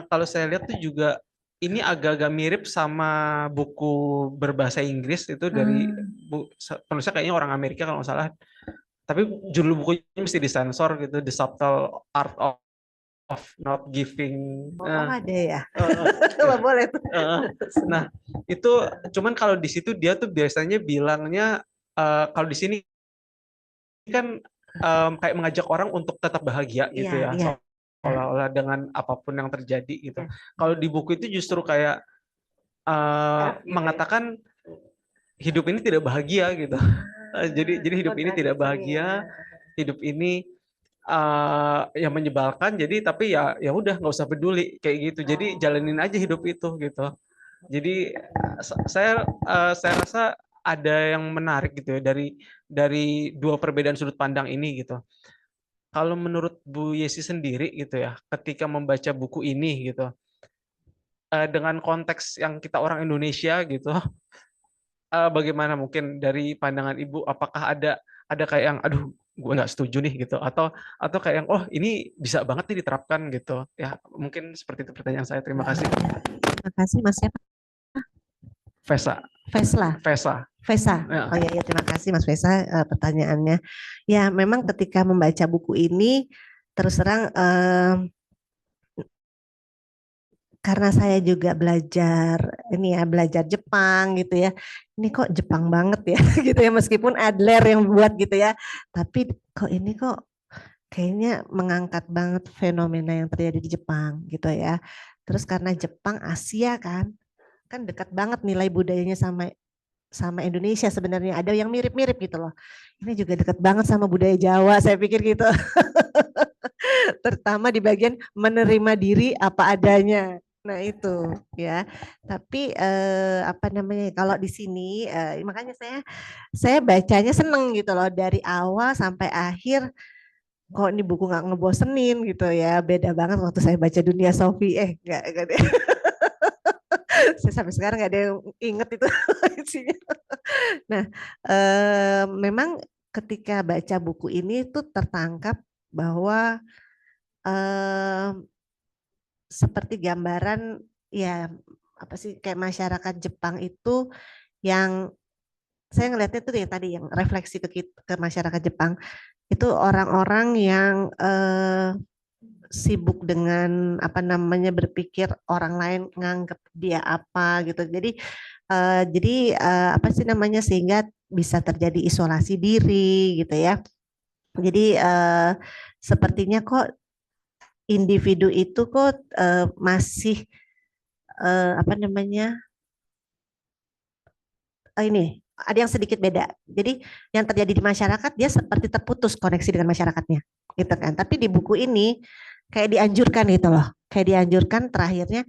D: kalau saya lihat tuh juga ini agak-agak mirip sama buku berbahasa Inggris itu dari penulisnya kayaknya orang Amerika kalau nggak salah. Tapi judul bukunya mesti disensor gitu, The Subtle Art of Not Giving.
C: Ada ya. Nggak boleh tuh.
D: Nah, itu cuman kalau di situ dia tuh biasanya bilangnya kalau di sini kan kayak mengajak orang untuk tetap bahagia gitu
C: Iya,
D: ya.
C: iya.
D: Seolah-olah dengan apapun yang terjadi gitu. Kalau di buku itu justru kayak mengatakan hidup ini tidak bahagia gitu. Jadi hidup ini tidak bahagia, hidup ini yang menyebalkan. Jadi tapi ya udah nggak usah peduli kayak gitu. Jadi jalanin aja hidup itu gitu. Jadi saya rasa ada yang menarik gitu ya dari dua perbedaan sudut pandang ini gitu. Kalau menurut Bu Yesi sendiri gitu ya, ketika membaca buku ini gitu, dengan konteks yang kita orang Indonesia gitu, bagaimana mungkin dari pandangan Ibu? Apakah ada kayak yang, aduh, gue nggak setuju nih gitu, atau kayak yang, oh ini bisa banget nih diterapkan gitu? Ya mungkin seperti itu pertanyaan saya. Terima kasih.
C: Terima kasih Mas siapa?
D: Vesa. Ya.
C: Oh iya, terima kasih Mas Vesa pertanyaannya. Ya memang ketika membaca buku ini terus terang karena saya juga belajar Jepang gitu ya. Ini kok Jepang banget ya gitu ya, meskipun Adler yang buat gitu ya. Tapi kok kayaknya mengangkat banget fenomena yang terjadi di Jepang gitu ya. Terus karena Jepang Asia kan dekat banget nilai budayanya sama Indonesia sebenarnya, ada yang mirip-mirip gitu loh. Ini juga dekat banget sama budaya Jawa, saya pikir gitu. Terutama di bagian menerima diri apa adanya. Nah itu ya. Tapi kalau di sini makanya saya bacanya seneng gitu loh, dari awal sampai akhir. Kok ini buku nggak ngebosenin gitu ya, beda banget waktu saya baca Dunia Sophie. Nggak deh. Saya sampai sekarang nggak ada yang inget itu isinya. Nah, memang ketika baca buku ini tuh tertangkap bahwa seperti gambaran ya apa sih, kayak masyarakat Jepang itu yang saya ngelihatnya tuh yang tadi yang refleksi ke masyarakat Jepang itu orang-orang yang sibuk dengan berpikir orang lain nganggap dia apa gitu. Jadi sehingga bisa terjadi isolasi diri gitu ya. Jadi sepertinya kok individu itu kok masih ini ada yang sedikit beda. Jadi yang terjadi di masyarakat dia seperti terputus koneksi dengan masyarakatnya, gitu kan. Tapi di buku ini kayak dianjurkan gitu loh, kayak dianjurkan terakhirnya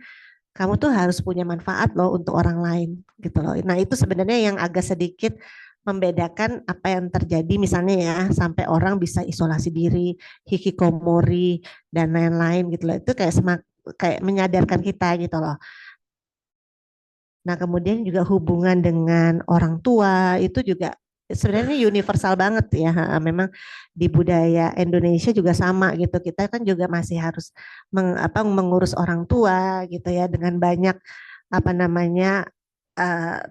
C: kamu tuh harus punya manfaat loh untuk orang lain, gitu loh. Nah itu sebenarnya yang agak sedikit membedakan apa yang terjadi misalnya ya sampai orang bisa isolasi diri, hikikomori dan lain-lain gitu loh. Itu kayak menyadarkan kita gitu loh. Nah, kemudian juga hubungan dengan orang tua itu juga sebenarnya universal banget ya. Memang di budaya Indonesia juga sama gitu. Kita kan juga masih harus mengurus orang tua gitu ya, dengan banyak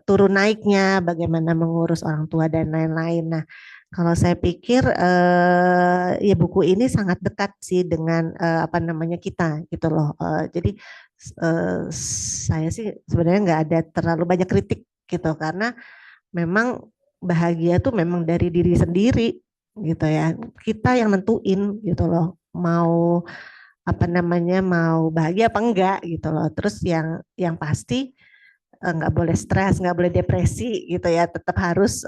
C: turun naiknya, bagaimana mengurus orang tua dan lain-lain. Nah, kalau saya pikir ya buku ini sangat dekat sih dengan kita gitu loh. Jadi saya sih sebenarnya nggak ada terlalu banyak kritik gitu, karena memang bahagia tuh memang dari diri sendiri gitu ya. Kita yang nentuin gitu loh, mau mau bahagia apa enggak gitu loh. Terus yang pasti nggak boleh stres, nggak boleh depresi gitu ya, tetap harus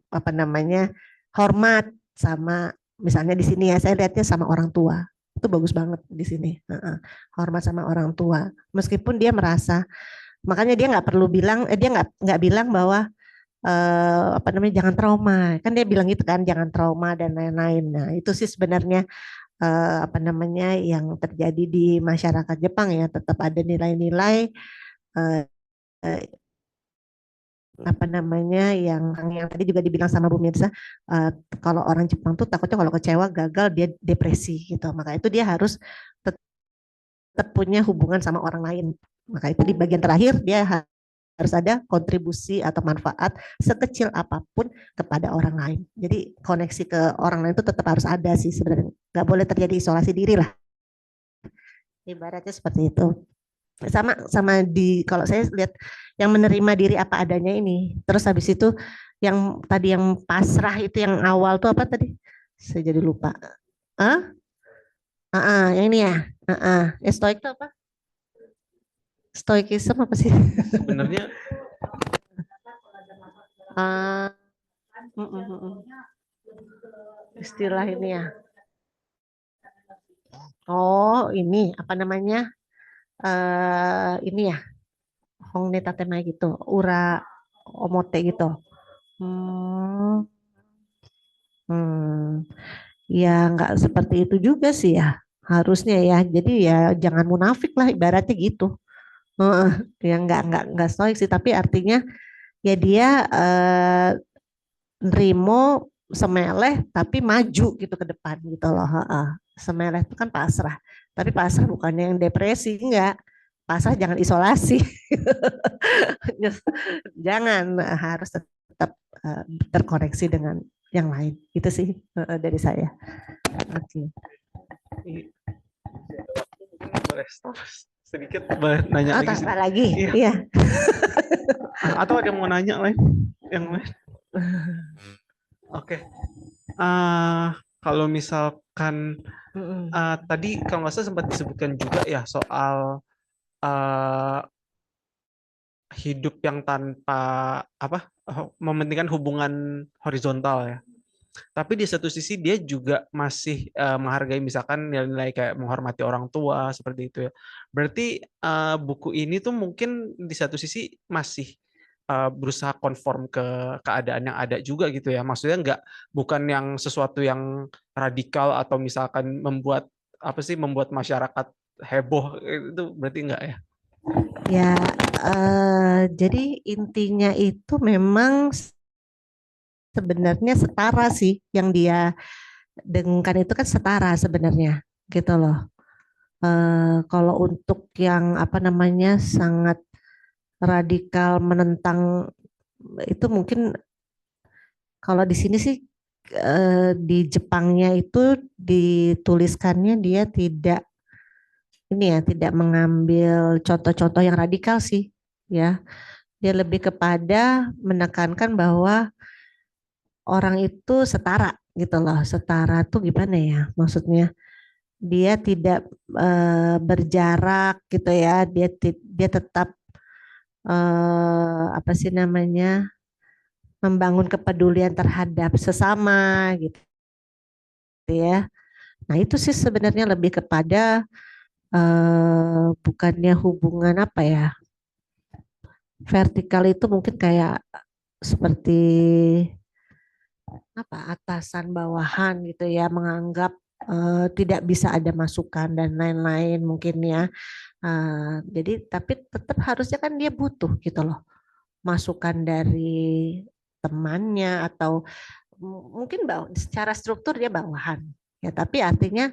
C: apa namanya hormat sama, misalnya di sini ya saya lihatnya sama orang tua itu bagus banget di sini. Hormat sama orang tua meskipun dia merasa, makanya dia nggak perlu bilang, dia nggak bilang bahwa apa namanya jangan trauma, kan dia bilang gitu kan, jangan trauma dan lain-lain. Nah itu sih sebenarnya apa namanya yang terjadi di masyarakat Jepang ya, tetap ada nilai-nilai apa namanya yang tadi juga dibilang sama Bu Mirza, kalau orang Jepang tuh takutnya kalau kecewa gagal dia depresi gitu, maka itu dia harus tetap punya hubungan sama orang lain, maka itu di bagian terakhir dia harus ada kontribusi atau manfaat sekecil apapun kepada orang lain. Jadi koneksi ke orang lain itu tetap harus ada sih sebenarnya, nggak boleh terjadi isolasi diri lah, ibaratnya seperti itu. Sama di kalau saya lihat yang menerima diri apa adanya ini, terus habis itu yang tadi yang pasrah itu yang awal tuh apa tadi? Saya jadi lupa. Yang ini ya. Stoik itu apa? Stoikism apa sih?
D: Sebenarnya
C: istilah ini ya. Oh, ini apa namanya? Ini ya. Hongne tatemae gitu, ura omote gitu. Ya nggak seperti itu juga sih ya. Harusnya ya. Jadi ya jangan munafik lah ibaratnya gitu. Ya nggak stoik sih, tapi artinya ya dia nerimo semeleh tapi maju gitu ke depan gitu loh. Semeleh itu kan pasrah, tapi pasrah bukannya yang depresi, enggak. Pasrah jangan isolasi. Jangan, harus tetap terkoneksi dengan yang lain. Itu sih dari saya. Oke.
D: Boleh sedikit nanya lagi.
C: Lagi. Iya.
D: Atau ada yang mau nanya lain? Yang lain? Oke. Kalau misalkan tadi kalau nggak salah sempat disebutkan juga ya soal hidup yang tanpa mementingkan hubungan horizontal ya. Tapi di satu sisi dia juga masih menghargai misalkan nilai-nilai kayak menghormati orang tua seperti itu ya. Berarti buku ini tuh mungkin di satu sisi masih berusaha konform ke keadaan yang ada juga gitu ya. Maksudnya bukan yang sesuatu yang radikal atau misalkan membuat masyarakat heboh, itu berarti enggak ya?
C: Ya, jadi intinya itu memang sebenarnya setara sih, yang dia dengungkan itu kan setara sebenarnya gitu loh. Kalau untuk yang apa namanya sangat radikal menentang itu mungkin kalau di sini sih di Jepangnya itu dituliskannya dia tidak mengambil contoh-contoh yang radikal sih ya. Dia lebih kepada menekankan bahwa orang itu setara gitu loh. Setara tuh gimana ya maksudnya? Dia tidak berjarak gitu ya. Dia tetap apa sih namanya? Membangun kepedulian terhadap sesama gitu ya. Nah, itu sih sebenarnya lebih kepada bukannya hubungan apa ya? Vertikal itu mungkin kayak seperti atasan bawahan gitu ya, menganggap tidak bisa ada masukan dan lain-lain mungkin ya. Jadi tapi tetap harusnya kan dia butuh gitu loh masukan dari temannya atau mungkin secara struktur dia bawahan ya, tapi artinya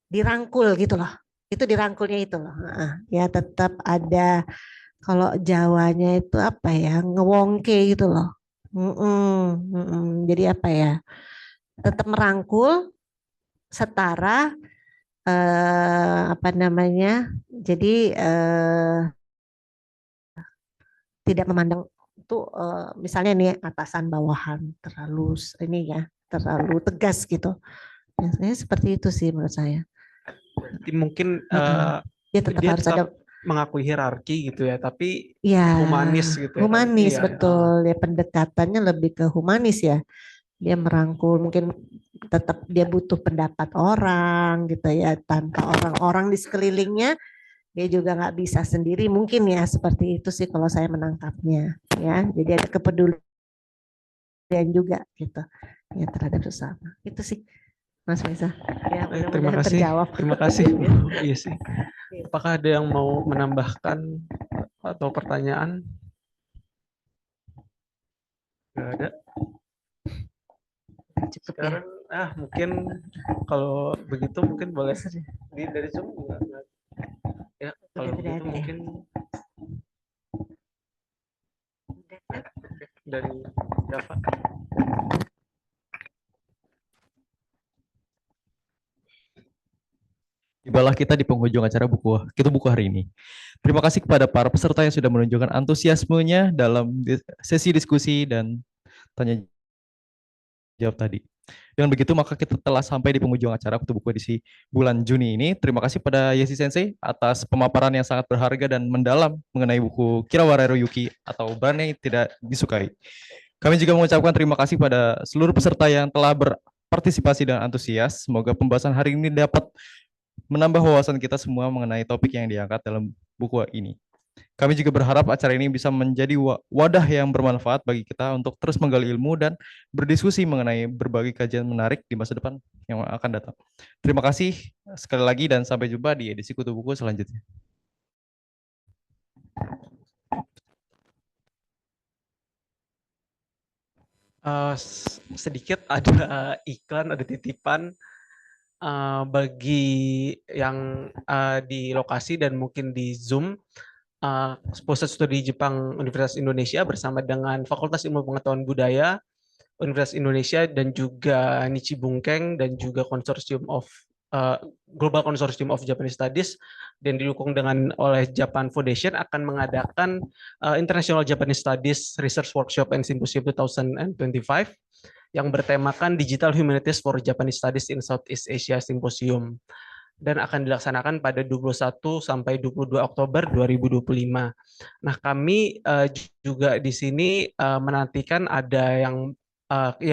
C: dirangkul gitu loh. Itu dirangkulnya itu loh. Ya tetap ada, kalau Jawanya itu apa ya, ngewongke gitu loh. Jadi apa ya, tetap merangkul, setara, apa namanya, jadi tidak memandang itu misalnya nih atasan bawahan terlalu ini ya, terlalu tegas gitu. Biasanya seperti itu sih menurut saya.
D: Jadi mungkin
C: dia tetap harus ada
D: mengakui hierarki gitu ya, tapi
C: Ya,
D: humanis gitu ya kan.
C: humanis
D: Iya,
C: betul. Ya pendekatannya lebih ke humanis ya. Dia merangkul, mungkin tetap dia butuh pendapat orang gitu ya. Tanpa orang-orang di sekelilingnya, dia juga nggak bisa sendiri. Mungkin ya seperti itu sih kalau saya menangkapnya. Ya, jadi ada kepedulian juga gitu ya terhadap sesama. Itu sih Mas Mesa. Ya,
D: terima
C: mudah-mudahan
D: kasih.
C: terjawab.
D: Terima kasih. Iya sih. Apakah ada yang mau menambahkan atau pertanyaan? Nggak ada.
C: Cukup ya.
D: Sekarang mungkin kalau begitu mungkin boleh dari Zoom juga. Ya, kalau
C: Udah tidak
D: begitu
C: ada ya.
D: mungkin dari Java.
B: Tibalah kita di penghujung acara Kita Buku hari ini. Terima kasih kepada para peserta yang sudah menunjukkan antusiasmenya dalam sesi diskusi dan tanya jawab tadi. Dengan begitu maka kita telah sampai di penghujung acara Kutu Buku edisi bulan Juni ini. Terima kasih pada Yesi Sensei atas pemaparan yang sangat berharga dan mendalam mengenai buku Kirawarero Yuki atau Brand yang Tidak Disukai. Kami juga mengucapkan terima kasih pada seluruh peserta yang telah berpartisipasi dengan antusias. Semoga pembahasan hari ini dapat menambah wawasan kita semua mengenai topik yang diangkat dalam buku ini. Kami juga berharap acara ini bisa menjadi wadah yang bermanfaat bagi kita untuk terus menggali ilmu dan berdiskusi mengenai berbagai kajian menarik di masa depan yang akan datang. Terima kasih sekali lagi dan sampai jumpa di edisi Kutu Buku selanjutnya.
D: Sedikit ada iklan, ada titipan bagi yang di lokasi dan mungkin di Zoom. Pusat Studi Jepang Universitas Indonesia bersama dengan Fakultas Ilmu Pengetahuan Budaya Universitas Indonesia dan juga Nichi Bungkeng dan juga Global Consortium of Japanese Studies dan didukung oleh Japan Foundation akan mengadakan International Japanese Studies Research Workshop and Symposium 2025 yang bertemakan Digital Humanities for Japanese Studies in Southeast Asia Symposium dan akan dilaksanakan pada 21 sampai 22 Oktober 2025. Nah, kami juga di sini menantikan ada yang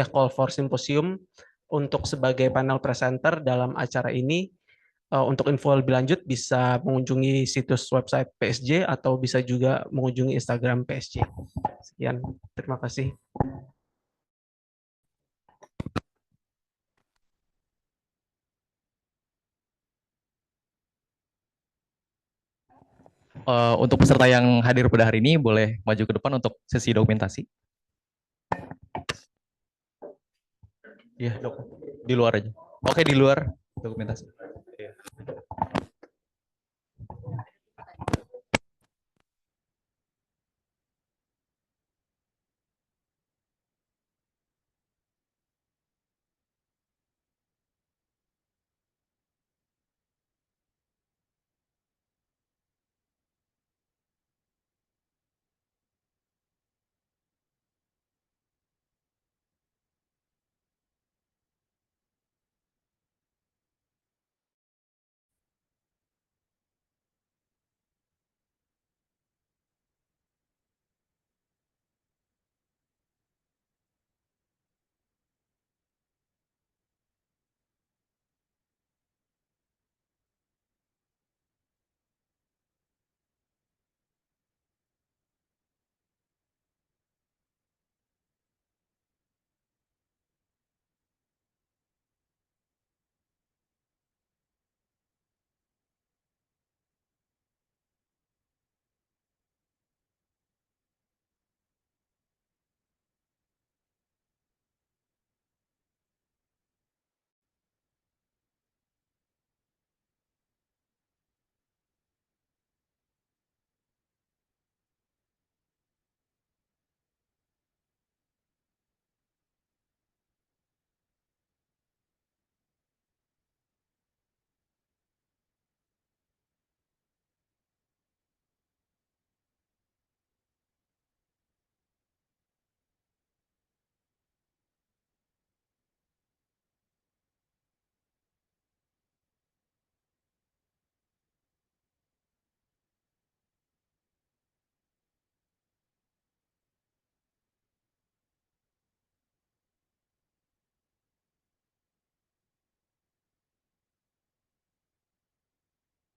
D: call for symposium untuk sebagai panel presenter dalam acara ini. Untuk info lebih lanjut bisa mengunjungi situs website PSG atau bisa juga mengunjungi Instagram PSG. Sekian, terima kasih.
B: Untuk peserta yang hadir pada hari ini boleh maju ke depan untuk sesi dokumentasi. Iya, dok. Di luar aja. Oke, di luar dokumentasi. Iya.